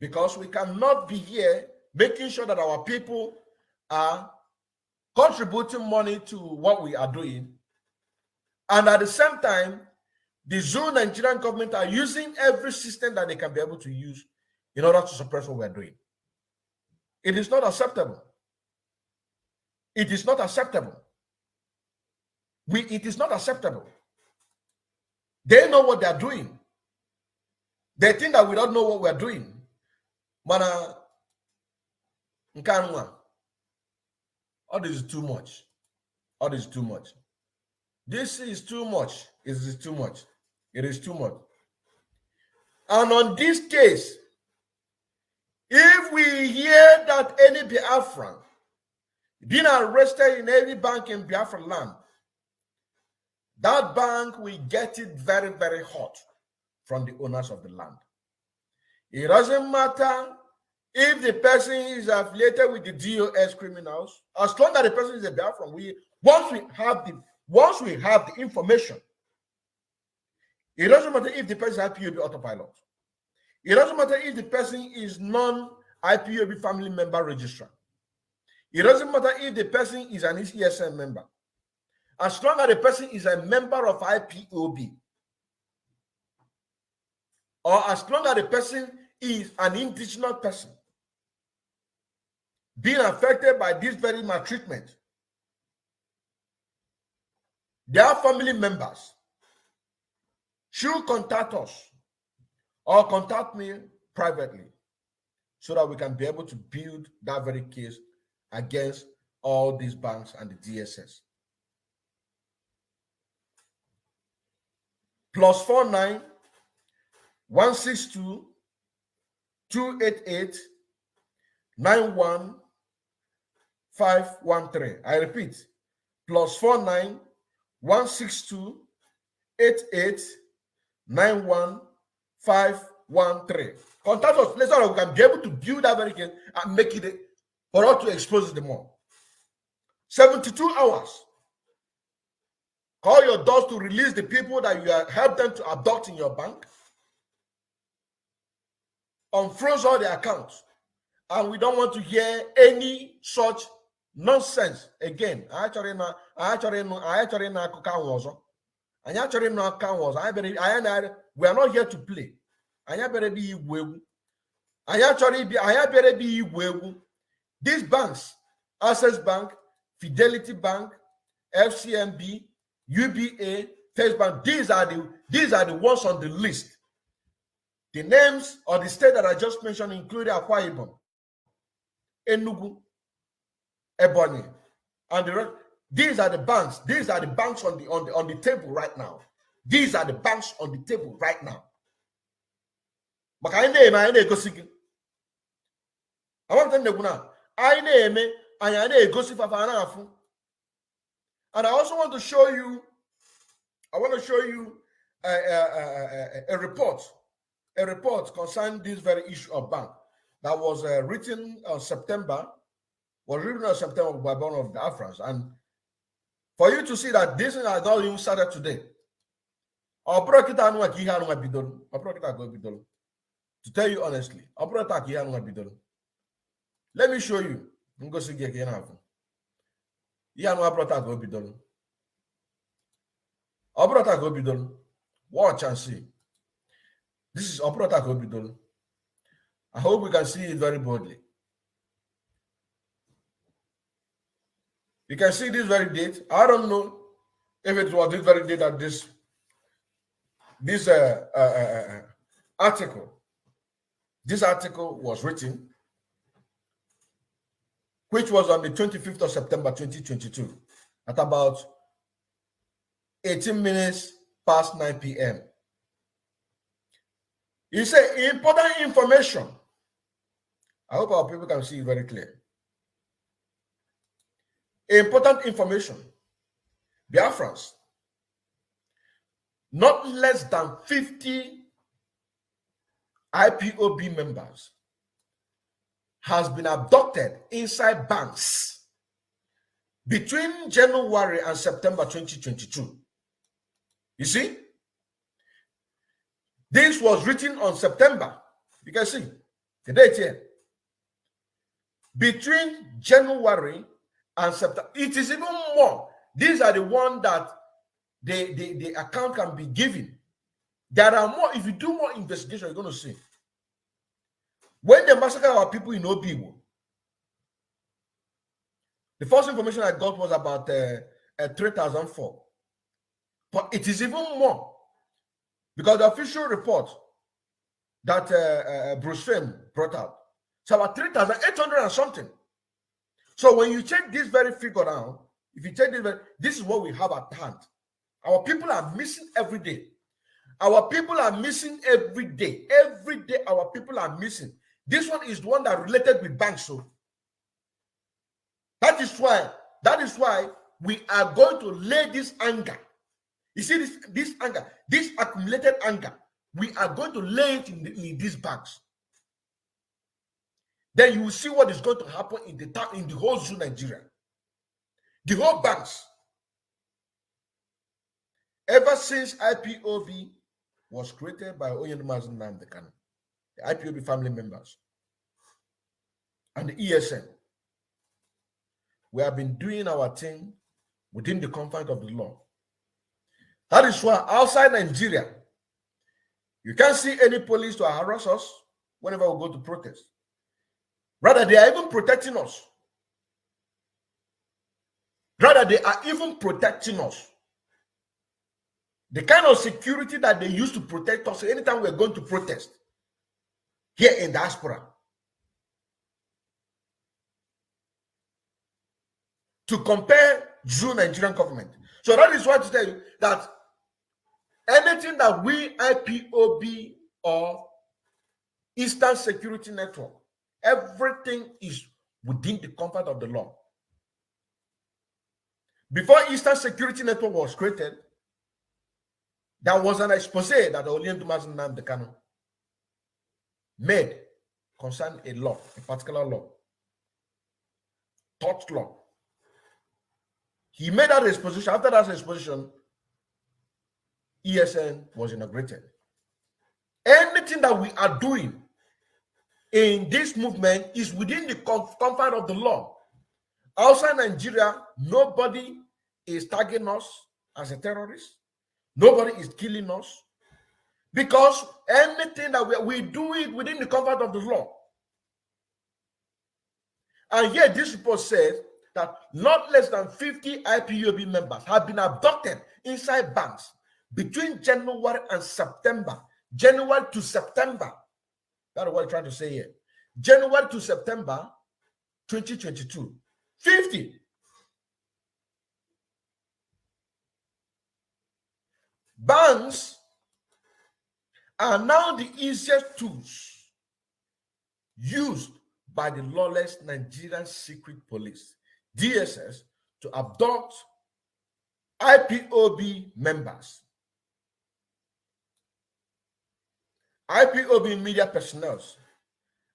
Because we cannot be here making sure that our people are contributing money to what we are doing. And at the same time, the Zoo Nigerian government are using every system that they can be able to use in order to suppress what we're doing. It is not acceptable. It is not acceptable. It is not acceptable. They know what they're doing. They think that we don't know what we're doing. Mana, Nkanwa, all this is too much. All this is too much. This is too much. It is too much. It is too much. And on this case, if we hear that any Biafran being arrested in any bank in Biafra Land, that bank will get it very, very hot from the owners of the land. It doesn't matter if the person is affiliated with the DOS criminals, as long as the person is a Biafran. Once we have the information, it doesn't matter if the person is IPOB autopilot. It doesn't matter if the person is non-IPOB family member registrar. It doesn't matter if the person is an ESN member. As long as the person is a member of IPOB, or as long as the person is an indigenous person being affected by this very maltreatment, their family members should contact us or contact me privately so that we can be able to build that very case against all these banks and the DSS. +49 162 288 91513. I repeat, +49 162 88 91513. Contact us, please, so that we can be able to build that very case and make it for us to expose it more. 72 hours. Call your doors to release the people that you have helped them to abduct in your bank. Unfroze all the accounts. And we don't want to hear any such nonsense again. We are not here to play. These banks, Access Bank, Fidelity Bank, FCMB, UBA, First Bank, these are the ones on the list. The names of the state that I just mentioned include Akwa Ibom, Enugu, Ebonyi, and the rest. These are the banks. These are the banks on the table right now. These are the banks on the table right now. And I also want to show you. I want to show you a report concerning this very issue of bank that was written on September was written on September by one of the Biafrans. And for you to see that this has not even started today. To tell you honestly, let me show you. Watch and see. This is Oprota Gobidol. I hope we can see it very boldly. You can see this very date. I don't know if it was this very date that this article was written, which was on the 25th of September 2022 at about 18 minutes past 9 p.m. He said important information. I hope our people can see it very clear. Important information. Biafrans, not less than 50 IPOB members has been abducted inside banks between January and September 2022. You see? This was written on September. You can see the date here. Between January and September. It is even more. These are the ones that the account can be given. There are more. If you do more investigation, you're going to see. When they massacred our people in Obiwo, the first information I got was about 3,004. But it is even more. Because the official report that Bruce Fame brought out, it's about 3,800 and something. So when you check this very figure down, if you check this is what we have at hand. Our people are missing every day. Our people are missing every day. Every day our people are missing. This one is the one that related with banks. So that is why we are going to lay this anger. You see this anger, this accumulated anger, we are going to lay it in these banks. Then you will see what is going to happen in the whole zoo Nigeria. The whole banks. Ever since IPOB was created by Oyendumazin Namdekan, the IPOB family members, and the ESN, we have been doing our thing within the confines of the law. That is why outside Nigeria, you can't see any police to harass us whenever we go to protest. Rather, they are even protecting us. Rather, they are even protecting us. The kind of security that they use to protect us anytime we're going to protest here in diaspora. To compare Jew Nigerian government. So that is why to tell you that anything that we IPOB or Eastern Security Network, everything is within the comfort of the law. Before Eastern Security Network was created, there was an expose that Oyendumazin Namdekan made concerning a law, a particular law, tort law. He made that exposition. After that exposition, ESN was inaugurated. Anything that we are doing in this movement is within the confines of the law. Outside Nigeria, nobody is tagging us as a terrorist. Nobody is killing us. Because anything that we do it within the confines of the law. And yet this report says that not less than 50 IPOB members have been abducted inside banks between January and September. January to September. That's what I'm trying to say here. January to September 2022. 50. Banks are now the easiest tools used by the lawless Nigerian secret police, DSS, to abduct IPOB members, IPOB media personnel,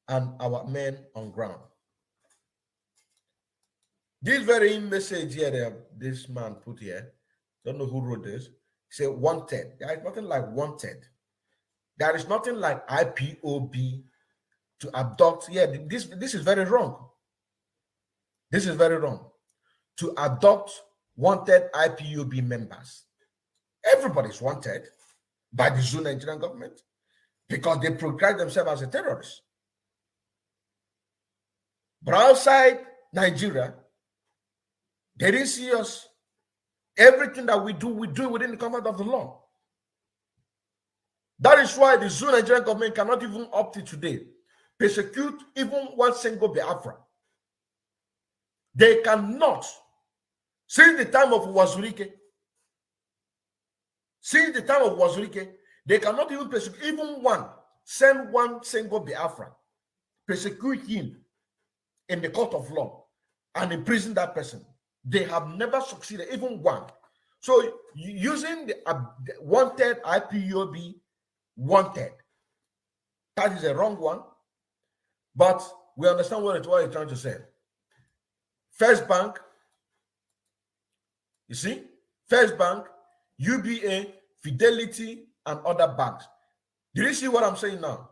and our men on ground. This very message here that this man put here, don't know who wrote this, say wanted. There is nothing like wanted. There is nothing like IPOB to abduct. Yeah, this is very wrong. This is very wrong. To adopt wanted IPOB members. Everybody's wanted by the Zoo Nigerian government because they proclaim themselves as a terrorist. But outside Nigeria, they didn't see us. Everything that we do within the comfort of the law. That is why the Zoo Nigerian government cannot even up to today persecute even one single Biafra. They cannot. Since the time of Wazurike, they cannot even persecute even send one single Biafra, persecute him in the court of law and imprison that person. They have never succeeded, even one. So using the wanted IPOB wanted, that is a wrong one. But we understand what it's trying to say. First Bank, you see, First Bank, UBA, Fidelity, and other banks. Do you see what I'm saying now?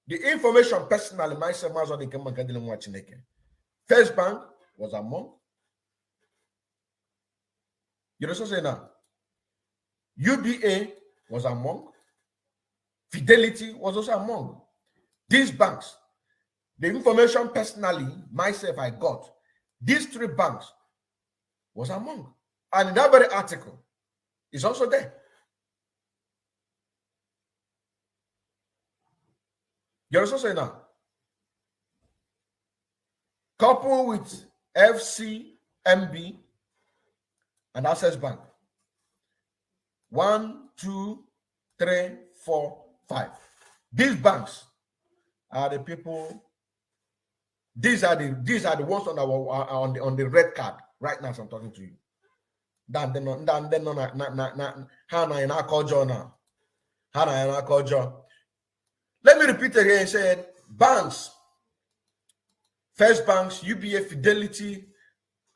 The information personally, myself, First Bank was among. You know what I'm saying now? UBA was among. Fidelity was also among. These banks, the information personally, myself, I got, these three banks was among. And in that very article, it's also there. You know what I'm saying now? Coupled with FCMB and Access Bank. 1, 2, 3, 4, 5. These banks are the people. These are the ones on the red card right now as I'm talking to you. Let me repeat again. I said banks, First Banks, UBA, Fidelity,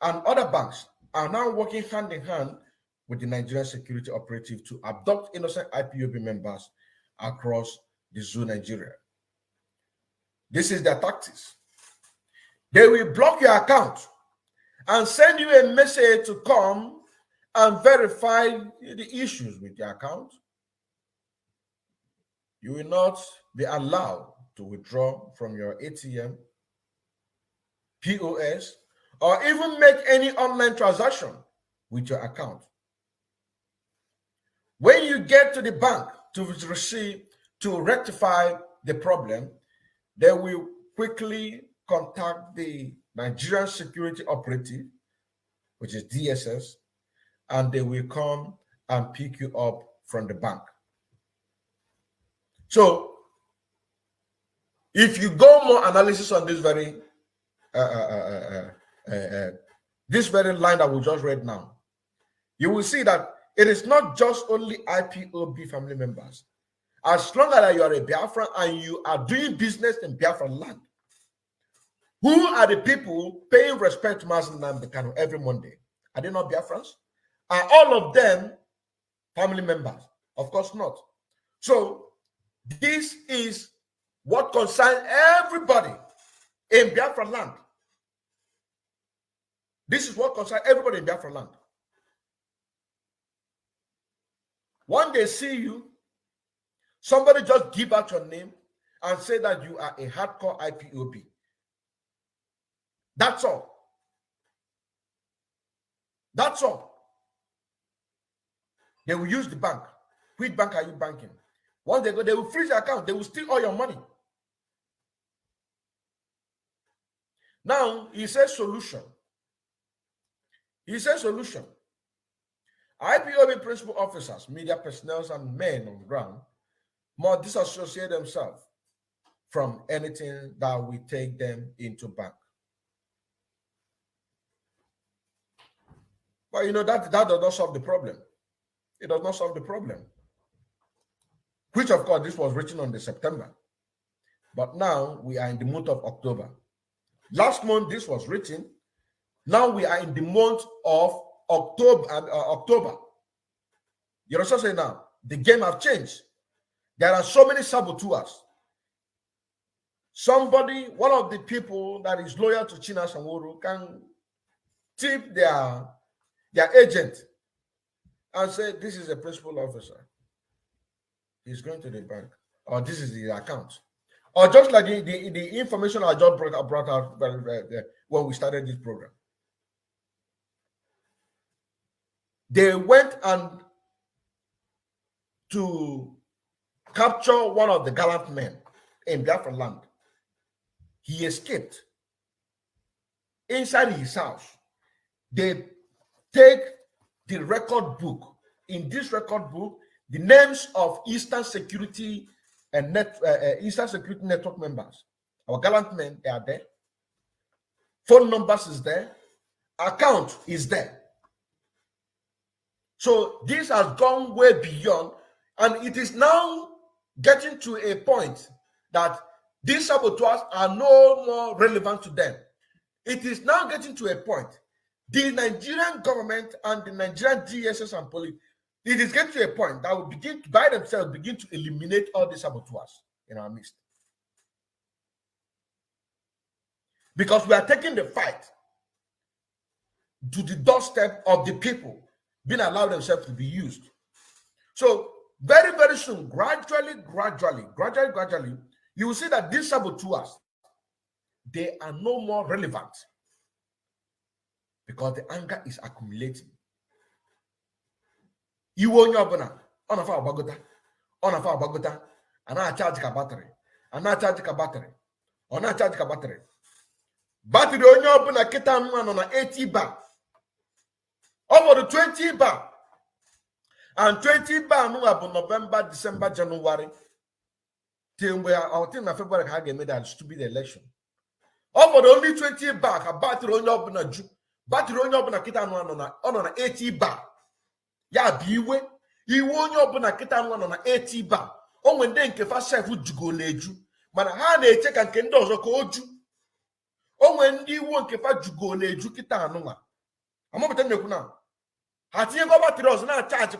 and other banks are now working hand in hand with the Nigerian security operative to abduct innocent IPOB members across the Zoo Nigeria. This is their tactics. They will block your account and send you a message to come and verify the issues with your account. You will not be allowed to withdraw from your ATM, POS, or even make any online transaction with your account. When you get to the bank to rectify the problem, they will quickly contact the Nigerian security operative, which is DSS, and they will come and pick you up from the bank. So, if you go more analysis on this very line that we just read now, you will see that it is not just only IPOB family members. As long as you are a Biafran and you are doing business in Biafra land, who are the people paying respect to Mazen Nnamdi Kanu every Monday? Are they not Biafrans? Are all of them family members? Of course not. So this is what concerns everybody in Biafra land. This is what concerns everybody in Biafra land. When they see you, somebody just give out your name and say that you are a hardcore IPOB. That's all. That's all. They will use the bank. Which bank are you banking? Once they go, they will freeze your account. They will steal all your money. Now, he says solution. He says solution. IPOB principal officers, media personnel, and men on the ground must disassociate themselves from anything that will take them into bank. But you know, that does not solve the problem. It does not solve the problem. Which, of course, this was written on the September. But now we are in the month of October. Last month, this was written Now we are in the month of October. You're also saying now the game have changed. There are so many saboteurs. Somebody, one of the people that is loyal to China Sanworu, can tip their agent and say, this is a principal officer. He's going to the bank. Or this is the account. Or just like the information I just brought out when we started this program. They went and to capture one of the gallant men in Biafra Land. He escaped. Inside his house, they take the record book. In this record book, the names of Eastern Security and Eastern Security Network members, our gallant men, they are there. Phone numbers is there. Account is there. So this has gone way beyond, and it is now getting to a point that these saboteurs are no more relevant to them. It is now getting to a point. The Nigerian government and the Nigerian DSS and police, it is getting to a point that will begin to, by themselves, begin to eliminate all the saboteurs in our midst. Because we are taking the fight to the doorstep of the people being allowed themselves to be used. So very, very soon, gradually, you will see that these saboteurs, they are no more relevant because the anger is accumulating. You won't know on a far bagota, and I charge a battery, and I charge a battery, on a charge a battery. Battery on your open a kitan man on an 80 bar. Over the 20 bar. And 20 bar no about November, December, January. Till we are out in February, how they made that stupid election. Over the only 20 bar, a battery on your open a battery on your open a kitan on an 80 bar. Ya biwe, you won't open a kitan on an 80 bar. Oh, when then kefa chef would go leju. Man, how they check and kendos or code you. Oh, when you won't kefa jugo leju kitanuma. I'm over the now. Has you go back to us now? Charge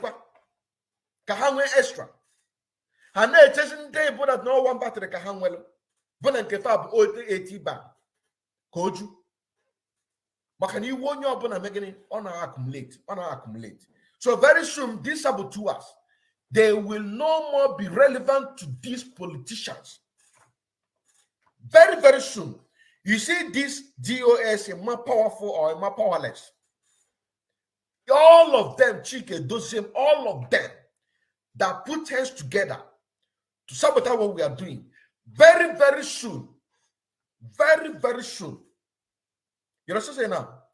Kahangwe extra. And they chasing day, but no one battery Kahangwell. Bonan kefab 80 bar. Koju. But can you warn your opponent making it on accumulate? So very soon, these saboteurs, they will no more be relevant to these politicians. Very, very soon. You see this DOS is more powerful or more powerless. All of them, Chike, Dosem, all of them that put hands together to sabotage what we are doing. Very, very soon. Very, very soon. You know what I'm saying now?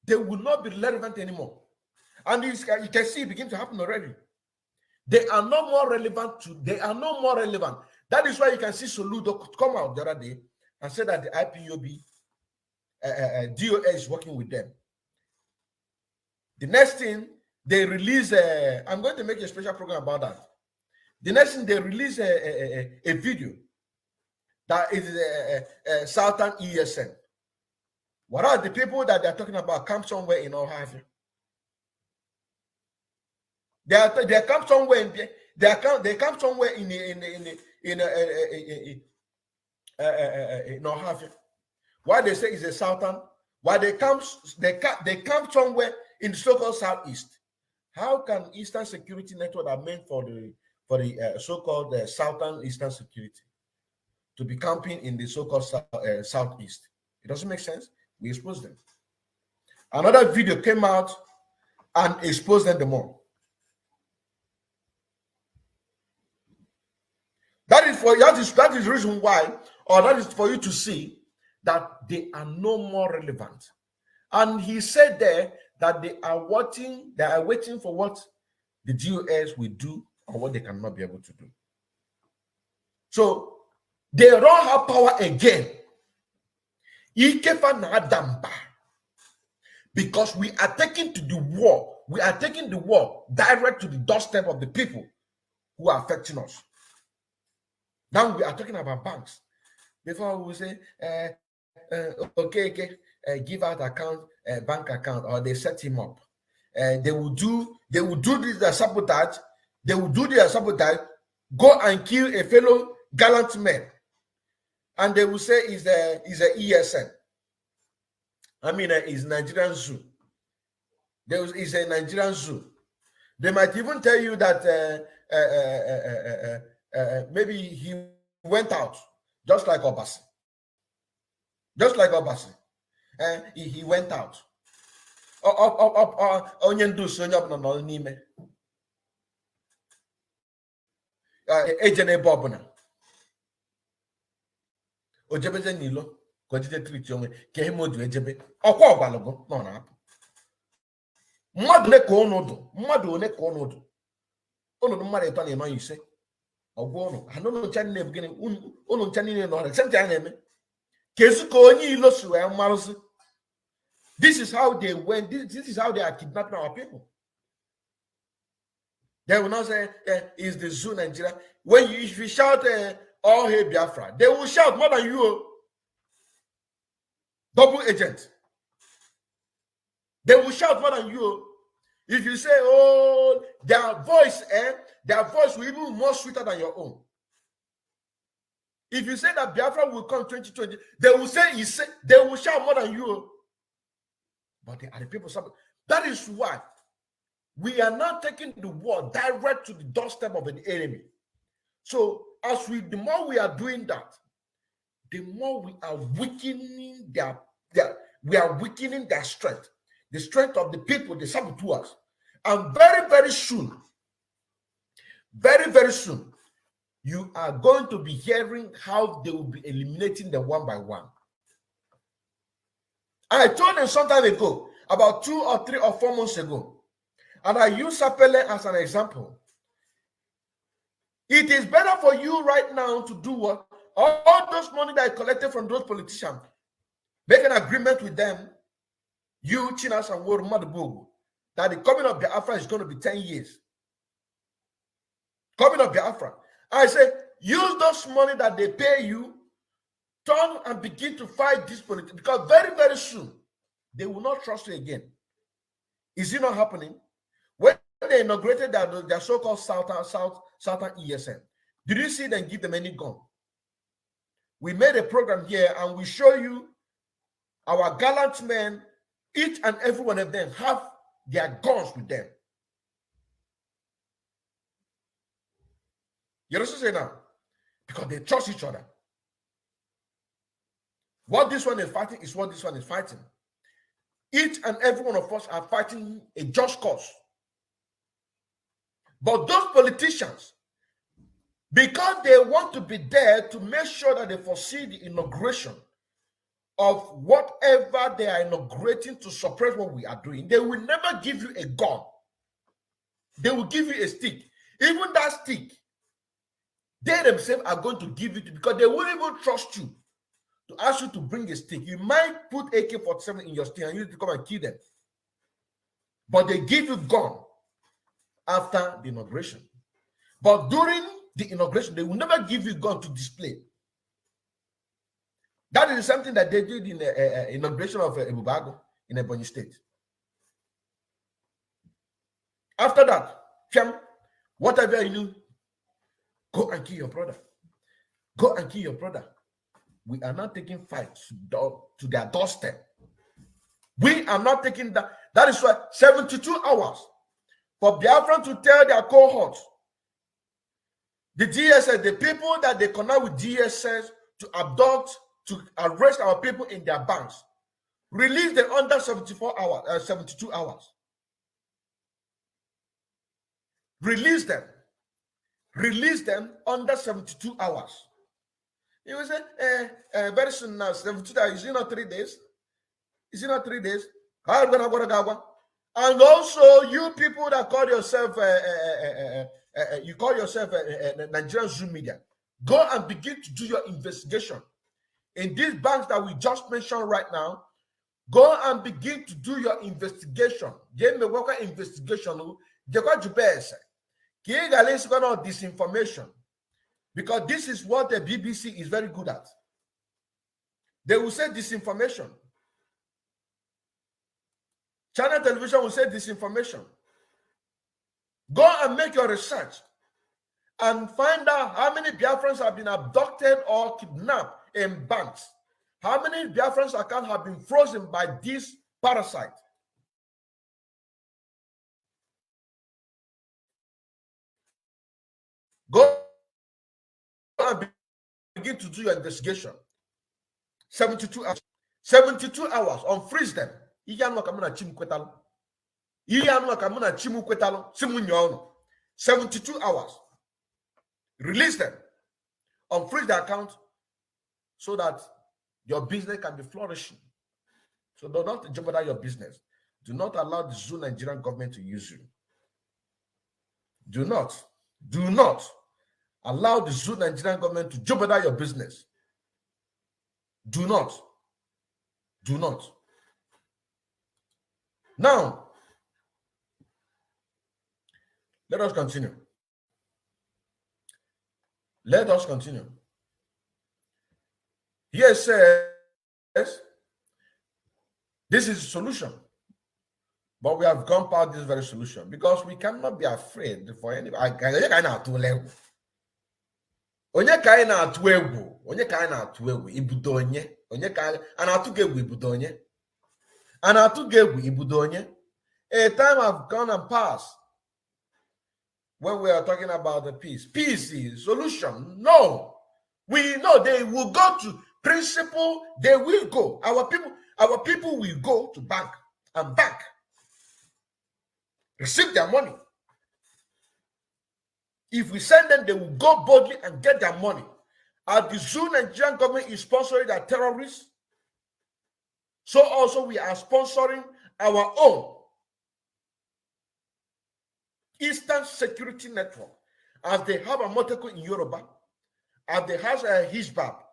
They will not be relevant anymore. And you can see it begin to happen already. They are no more relevant That is why you can see Soludo come out the other day and say that the IPOB DOA is working with them. The next thing, they release I'm going to make a special program about that. The next thing, they release a video that is Southern ESN. What are the people that they're talking about come somewhere in Ohio? They come somewhere in they come somewhere in Ohio. Why they say is a Southern? Why they come somewhere in the so-called Southeast? How can Eastern Security Network are meant for the so-called Southern Eastern Security to be camping in the so-called Southeast? It doesn't make sense. We expose them. Another video came out and exposed them the more. That is the reason why, or that is for you to see that they are no more relevant. And he said there that they are waiting for what the DOS will do or what they cannot be able to do. So they don't have power again. Because we are taking to the war. We are taking the war direct to the doorstep of the people who are affecting us. Now we are talking about banks. Before we say, okay, give out account, bank account, or they set him up. They will do this sabotage. They will do their sabotage, go and kill a fellow gallant man, and they will say he's a ESN. I mean, he's Nigerian zoo. Is a Nigerian zoo. They might even tell you that maybe he went out, just like Obasi. Just like Obasi. He went out. Ejene Bobna. Ojebeze Nilo. Kojite treat onwe. Kehemodu ejebe. Okwa obalogo. No na. Mmadu ne ka onodu. Mmadu one ka onodu. Onodu mmadu eto na eno ise. Ogwo onu. Anono nchani na ebugene. Onu nchani na eno. Same time na-eme. Kesu ka onye ilo si wee marusi. This is how they went. This is how they are kidnapping our people. They will not say, is the zoo Nigeria. If you shout, all hail Biafra, they will shout more than you. Double agent. They will shout more than you. If you say, oh, their voice will even be more sweeter than your own. If you say that Biafra will come 2020, they will say, they will shout more than you. But they are the people. That is why we are not taking the war direct to the doorstep of the enemy. So the more we are doing that, the more we are weakening their strength, the strength of the people, the saboteurs. And very, very soon, you are going to be hearing how they will be eliminating them one by one. I told them some time ago, about 2 or 3 or 4 months ago, and I use Sapele as an example. It is better for you right now to do what? All those money that I collected from those politicians, make an agreement with them, you, Chinas and World Madabugu, that the coming of Biafra is going to be 10 years. Coming of Biafra. I say, use those money that they pay you, turn and begin to fight this politics, because very, very soon, they will not trust you again. Is it not happening? When they inaugurated their so-called Southern ESN, did you see them give them any gun? We made a program here and we show you our gallant men, each and every one of them have their guns with them. You understand say now? Because they trust each other. What this one is fighting is what this one is fighting. Each and every one of us are fighting a just cause. But those politicians, because they want to be there to make sure that they foresee the inauguration of whatever they are inaugurating to suppress what we are doing, they will never give you a gun. They will give you a stick. Even that stick, they themselves are going to give it because they won't even trust you to ask you to bring a stick. You might put AK-47 in your stick and you need to come and kill them. But they give you gun after the inauguration. But during the inauguration, they will never give you gun to display. That is something that they did in the inauguration of Ebubago in Ebonyi State. After that, whatever you do, go and kill your brother. Go and kill your brother. We are not taking fights to their doorstep. We are not taking that. That is why 72 hours for Biafran to tell their cohorts, the DSS, the people that they connect with DSS to abduct, to arrest our people in their banks, release them under 72 hours. Release them. Release them under 72 hours. You will say, very soon now, 72 hours. Is it not 3 days? Is it not 3 days? And also, you people that call yourself, you call yourself Nigerian Zoom media, go and begin to do your investigation. In these banks that we just mentioned right now, go and begin to do your investigation. Investigation. Disinformation. Because this is what the BBC is very good at. They will say disinformation. China television will say disinformation. Go and make your research and find out how many Biafrans have been abducted or kidnapped in banks. How many Biafrans' accounts have been frozen by this parasite? Go and begin to do your investigation. 72 hours. 72 hours. Unfreeze them. 72 hours. Release them. Unfreeze the account so that your business can be flourishing. So do not jeopardize your business. Do not allow the Zoo Nigerian government to use you. Do not allow the Zoo Nigerian government to jeopardize your business. Do not. Now, let us continue. Here says, this is a solution. But we have gone past this very solution because we cannot be afraid for any. Onye ka anyị na-atụ egwu ibudo onye a na-atụ egwu ibudo onye. A time have gone and passed when we are talking about the peace. Peace is solution. No, we know they will go to principle. They will go. Our people will go to bank and bank. Receive their money. If we send them, they will go boldly and get their money. As the Zoo Nigerian government is sponsoring their terrorists, so also we are sponsoring our own Eastern Security Network. As they have a Motoko in Yoruba, as they have a Hizbab,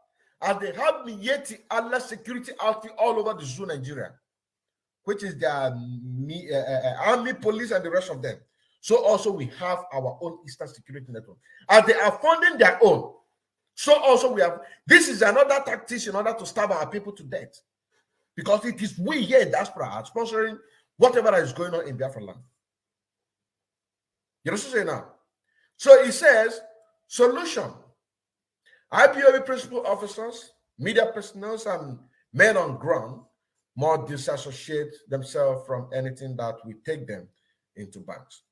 as they have Miyetti Allah security outfit all over the Zoo Nigeria, which is their army, police, and the rest of them. So also we have our own Eastern Security Network. As they are funding their own, so also we have, this is another tactic in order to starve our people to death. Because it is we here in diaspora are sponsoring whatever is going on in Biafra land. You know what I'm saying now? So it says, solution. IPOB principal officers, media personnel, and men on ground more disassociate themselves from anything that will take them into banks.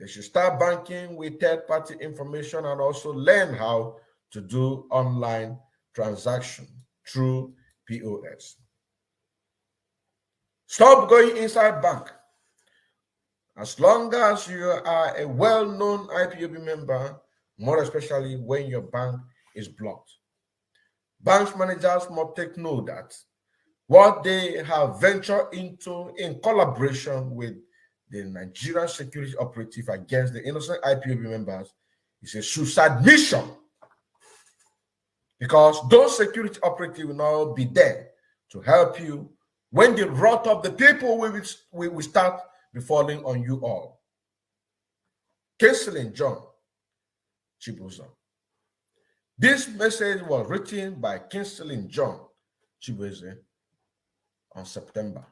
They should start banking with third-party information and also learn how to do online transaction through POS. Stop going inside bank. As long as you are a well-known IPOB member, more especially when your bank is blocked. Bank managers must take note that what they have ventured into in collaboration with the Nigerian security operative against the innocent IPOB members is a suicide mission. Because those security operatives will now be there to help you when the wrath of the people will start befalling on you all. Kinsley John Chibuzo. This message was written by Kinsley John Chibuzo on September.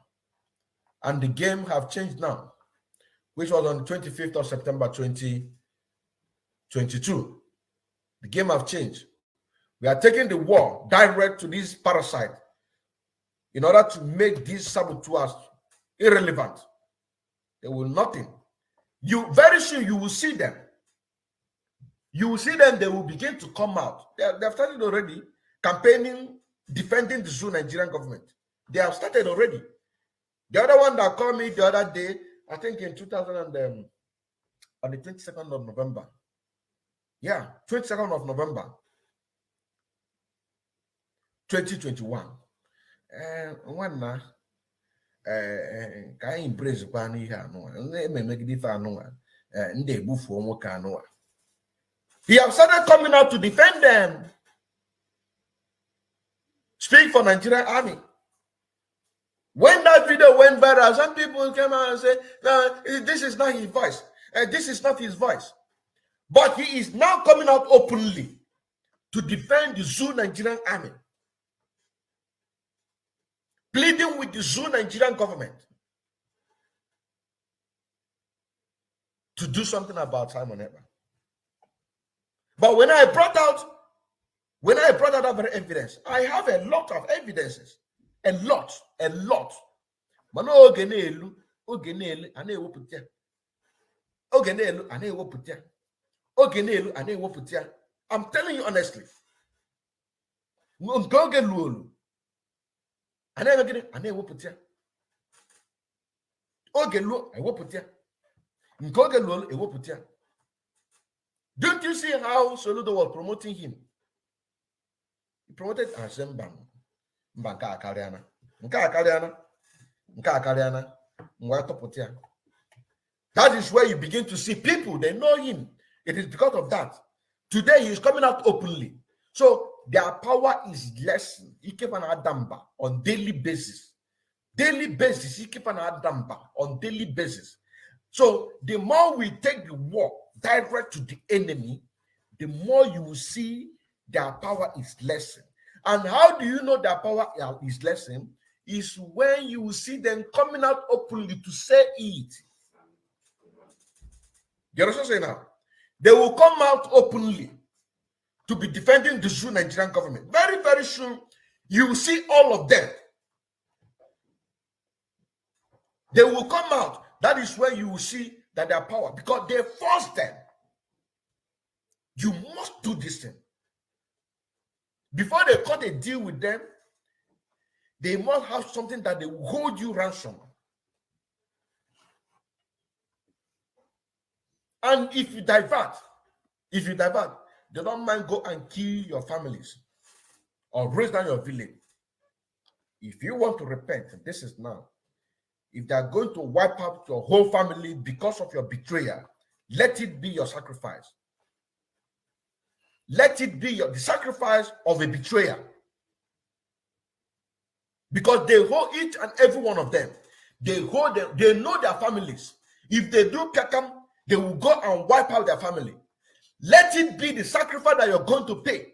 And the game have changed now, which was on the 25th of September 2022. The game have changed. We are taking the war direct to this parasite in order to make these saboteurs irrelevant. They will nothing. Very soon you will see them. You will see them, they will begin to come out. They have started already campaigning, defending the Zoo Nigerian government. They have started already. The other one that called me the other day, I think in 2000 and on the 22nd of November. Yeah, 22nd of November, 2021. When ka embrace kwa n'ihe anụ ememegide ife anụ ndị egbufuo nwoke anụ. He have started coming out to defend them. Speak for Nigerian army. When that video went viral, some people came out and said, no, this is not his voice. This is not his voice. But he is now coming out openly to defend the Zoo Nigerian army, pleading with the Zoo Nigerian government to do something about Simon Ekpa. But when I brought out that very evidence, I have a lot of evidences. A lot. Mano ogenelu, ane woputia. Ogenelu, ane woputia. Ogenelu, ane woputia. I'm telling you honestly. Ngogelu. Ane woputia. Ogelu, I woputia. Ngogelu, I woputia. Don't you see how Soludo was promoting him? He promoted Azembang. Mbanka Akariana. That is where you begin to see people, they know him. It is because of that. Today he is coming out openly. So their power is lessened. He keep an adamba on daily basis. Daily basis, he keep an adamba on daily basis. So the more we take the war direct to the enemy, the more you will see their power is lessened. And how do you know their power is lessened? Is when you will see them coming out openly to say it. You understand what I'm saying now? They will come out openly to be defending the true Nigerian government. Very, very soon, you will see all of them. They will come out. That is where you will see that their power, because they force them. You must do this thing. Before they cut a deal with them, they must have something that they will hold you ransom. And if you divert, they don't mind go and kill your families or raise down your village. If you want to repent, this is now. If they are going to wipe out your whole family because of your betrayal, let it be your sacrifice. Let it be the sacrifice of a betrayer. Because they hold each and every one of them. They hold them, they know their families. If they do kakam, they will go and wipe out their family. Let it be the sacrifice that you're going to pay.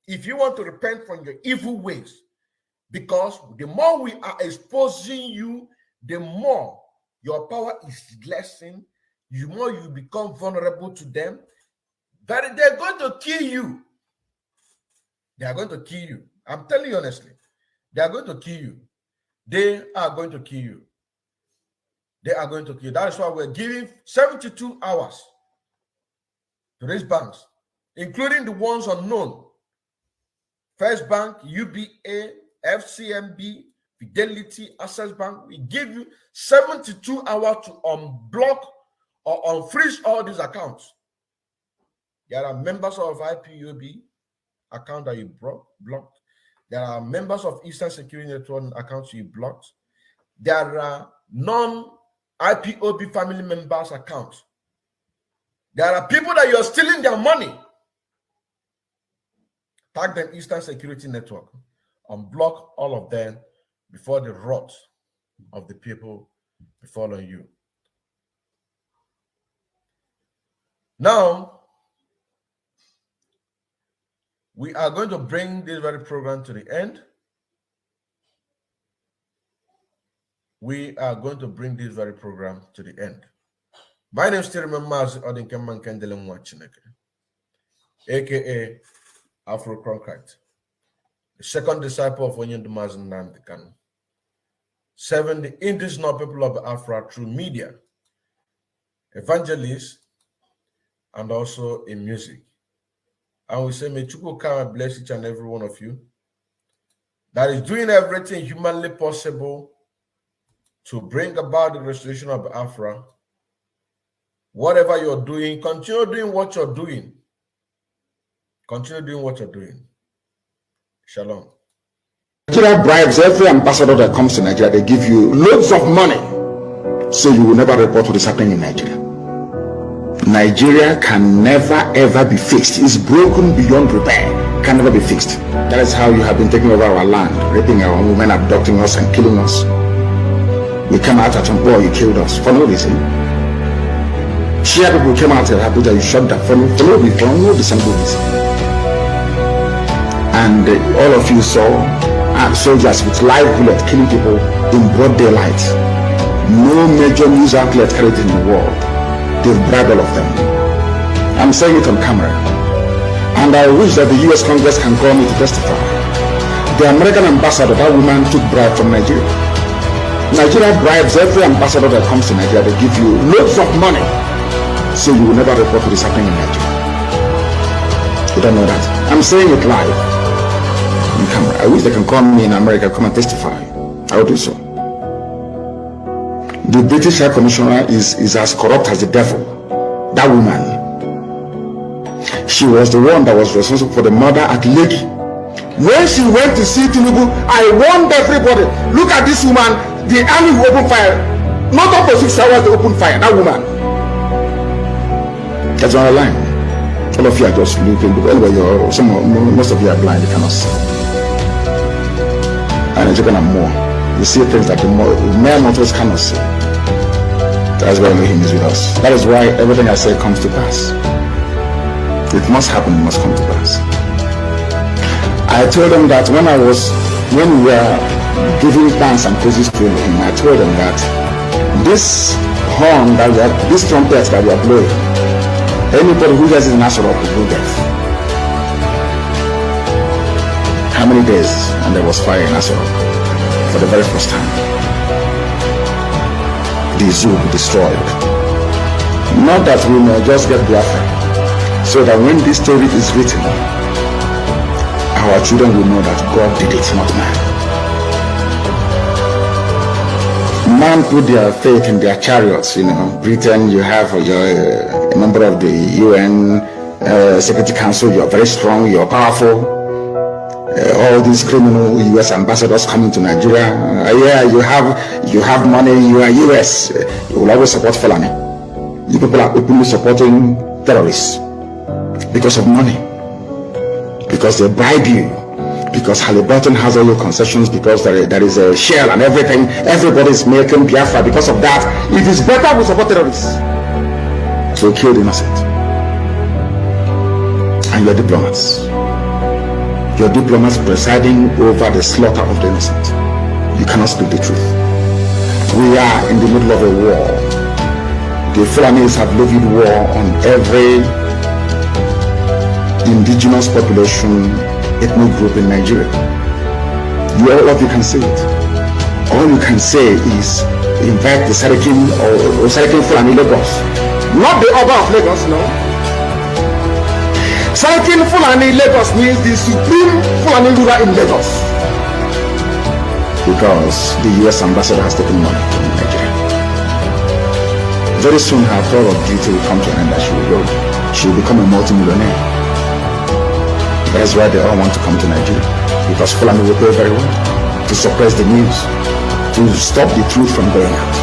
If you want to repent from your evil ways. Because the more we are exposing you, the more your power is lessened, the more you become vulnerable to them. That they're going to kill you. They are going to kill you. I'm telling you honestly. They are going to kill you. They are going to kill you. They are going to kill you. That is why we're giving 72 hours to raise banks, including the ones unknown. First Bank, UBA, FCMB, Fidelity, Access Bank. We give you 72 hours to unblock or unfreeze all these accounts. There are members of IPOB account that you blocked. There are members of Eastern Security Network accounts you blocked. There are non-IPOB family members accounts. There are people that you're stealing their money. Tag them Eastern Security Network. Unblock all of them before the wrath of the people befall on you. Now, we are going to bring this very program to the end. We are going to bring this very program to the end. My name is Mazi Odinkeman Kendele Mwachineke, aka Afro Cronkite, the second disciple of Onyen Dumazin Namdekan, serving the indigenous people of Biafra through media, evangelist, and also in music. And we say, may Chukwu come and bless each and every one of you that is doing everything humanly possible to bring about the restoration of Biafra. Whatever you're doing, continue doing what you're doing. Continue doing what you're doing. Shalom. Nigeria bribes every ambassador that comes to Nigeria. They give you loads of money so you will never report what is happening in Nigeria. Nigeria can never ever be fixed. It's broken beyond repair. Can never be fixed. That is how you have been taking over our land, raping our women, abducting us and killing us. We came out at some boy, you killed us for no reason. Shia people came out at Abuja, you shot them for no reason, for no decent reason. And all of you saw soldiers with live bullets killing people in broad daylight. No major news outlet carried in the world. They've bribed all of them. I'm saying it on camera. And I wish that the US Congress can call me to testify. The American ambassador, that woman took bribe from Nigeria. Nigeria bribes every ambassador that comes to Nigeria. They give you loads of money, so you will never report what is happening in Nigeria. You don't know that. I'm saying it live on camera. I wish they can call me in America, come and testify. I will do so. The British High Commissioner is as corrupt as the devil. That woman. She was the one that was responsible for the murder at Lekki. When she went to see Tinubu, I warned everybody, look at this woman, the army will open fire. Not up to 6 hours, they open fire. That woman. That's on the line. All of you are just looking, anyway, most of you are blind, you cannot see. And it's going to more. You see things that the mere mortals cannot see. That's why Elohim is with us. That is why everything I say comes to pass. It must happen, it must come to pass. I told them that when we were giving thanks and praises to him, I told them that this horn that this trumpet that we are blowing, anybody who does it in Nasarok will get. How many days? And there was fire in Nasarok for the very first time. The zoo will be destroyed. Not that we may just get Biafra, so that when this story is written, our children will know that God did it, not man. Man put their faith in their chariots. Britain, you have a member of the UN Security Council. You're very strong, you're powerful. All these criminal US ambassadors coming to Nigeria. Yeah, you have money, you are US. You will always support Fulani. You people are openly supporting terrorists because of money. Because they bribe you, because Halliburton has all your concessions, because there is a shell and everything, everybody is making Biafra. Because of that, it is better we support terrorists to kill the innocent. And your diplomats presiding over the slaughter of the innocent. You cannot speak the truth. We are in the middle of a war. The Fulanis have levied war on every indigenous population, ethnic group in Nigeria. All of you can say it. All you can say is invite the Sarakin or Sarakin Fulani Lagos. Not the Oba of Lagos, no. Sarakin Fulani Lagos means the supreme Fulani ruler in Lagos. Because the US ambassador has taken money from Nigeria. Very soon her tour of duty will come to an end that she will go. She will become a multi-millionaire. That's why they all want to come to Nigeria, because Fulani will pay very well to suppress the news, to stop the truth from going out.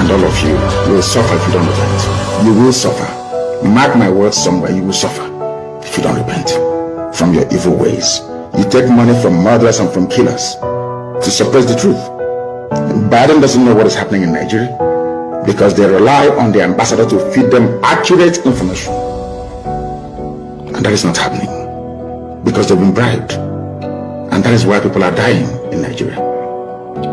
And all of you will suffer if you don't repent. You will suffer. Mark my words somewhere, you will suffer if you don't repent from your evil ways. You take money from murderers and from killers to suppress the truth. Biden doesn't know what is happening in Nigeria because they rely on the ambassador to feed them accurate information. And that is not happening because they've been bribed. And that is why people are dying in Nigeria.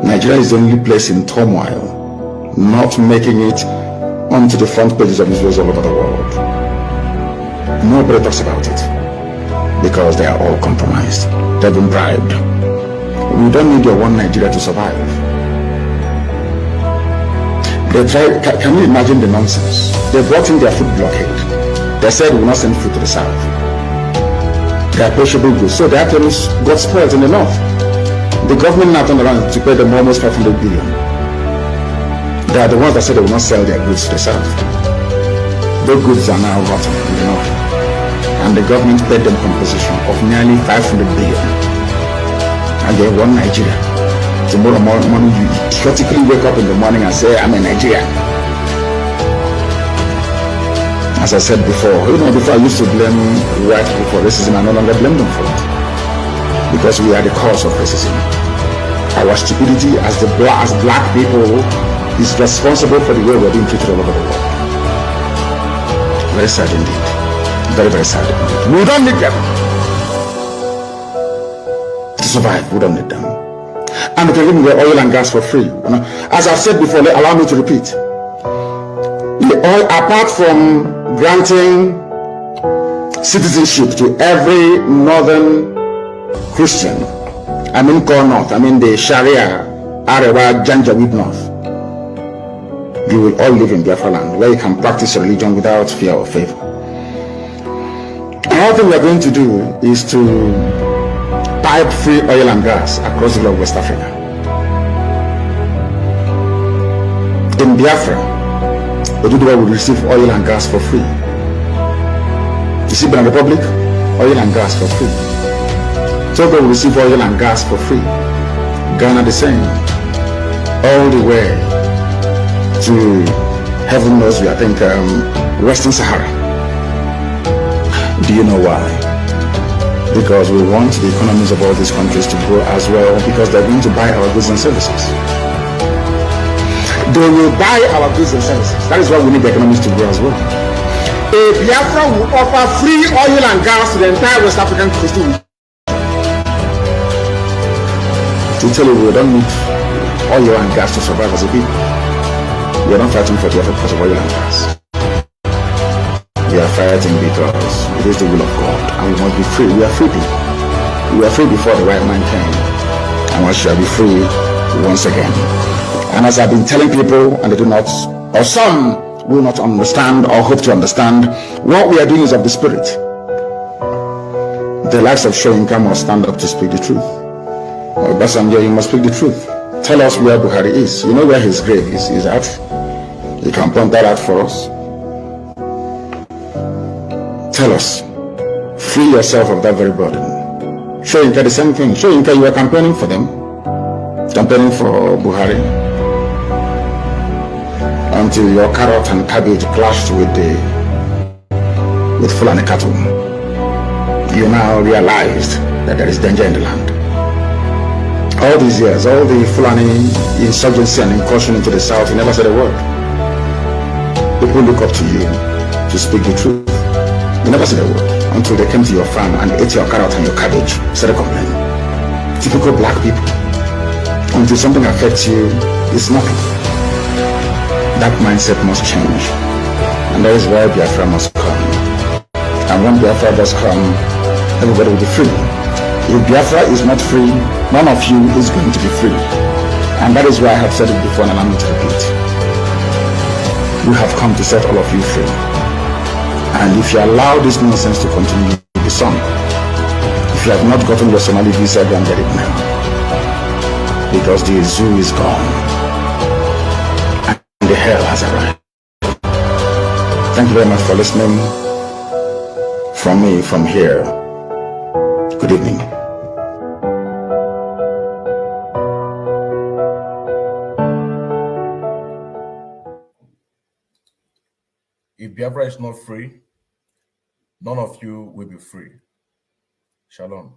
Nigeria is the only place in turmoil, not making it onto the front pages of newspapers all over the world. Nobody talks about it because they are all compromised. They've been bribed. We don't need your one Nigeria to survive. Can you imagine the nonsense? They brought in their food blockade. They said we will not send food to the south. They are perishable goods. So the items got spoiled in the north. The government now turned around to pay them almost 500 billion. They are the ones that said they will not sell their goods to the south. Those goods are now rotten in the north. And the government paid them compensation of nearly 500 billion. And they won Nigeria. Tomorrow morning you idiotically wake up in the morning and say, I'm a Nigerian. As I said before, before I used to blame white people for racism, I no longer blame them for it. Because we are the cause of racism. Our stupidity as black people is responsible for the way we're being treated all over the world. Very sad indeed. Very, very sad indeed. We don't need them to survive. We don't need them. and they can give me the oil and gas for free. You know? As I've said before, allow me to repeat. The oil, apart from granting citizenship to every northern Christian, I mean Core North, I mean the Sharia, Arewa, Janjaweed North, you will all live in Biafra land, where you can practice religion without fear or favor. Another thing we are going to do is to pipe free oil and gas across the whole of West Africa. In Biafra, Oduduwa will receive oil and gas for free. You see, Benin Republic, oil and gas for free. Togo will receive oil and gas for free. Ghana the same. All the way to heaven knows we, I think, Western Sahara. Do you know why? Because we want the economies of all these countries to grow as well, because they're going to buy our goods and services. They will buy our goods and services. That is why we need the economies to grow as well. A Biafra will offer free oil and gas to the entire West African coast. To tell you, we don't need oil and gas to survive as a people. We are not fighting for Biafra because of oil and gas. We are fighting because it is the will of God, and we must be free. We are free people. We were free before the white man came, and we shall be free once again. And as I've been telling people, and they do not, or some will not understand or hope to understand, what we are doing is of the spirit. The likes of Shoyinka must stand up to speak the truth. Basanjo, you must speak the truth. Tell us where Buhari is. You know where his grave is. He's at. You can point that out for us. Tell us. Free yourself of that very burden. Shoyinka, the same thing. Shoyinka, you are campaigning for them. Campaigning for Buhari. Until your carrot and cabbage clashed with Fulani cattle. You now realized that there is danger in the land. All these years, all the Fulani insurgency and incursion into the south, you never said a word. People look up to you to speak the truth. You never said a word until they came to your farm and ate your carrot and your cabbage. Started complaining. Typical black people. Until something affects you, it's nothing. That mindset must change. And that is why Biafra must come. And when Biafra does come, everybody will be free. If Biafra is not free, none of you is going to be free. And that is why I have said it before and allow me to repeat. We have come to set all of you free. And if you allow this nonsense to continue, you'll be sung. If you have not gotten your Somali visa, go and get it now. Because the zoo is gone. And the hell has arrived. Thank you very much for listening. From me, from here. Good evening. If Biafra is not free, none of you will be free. Shalom.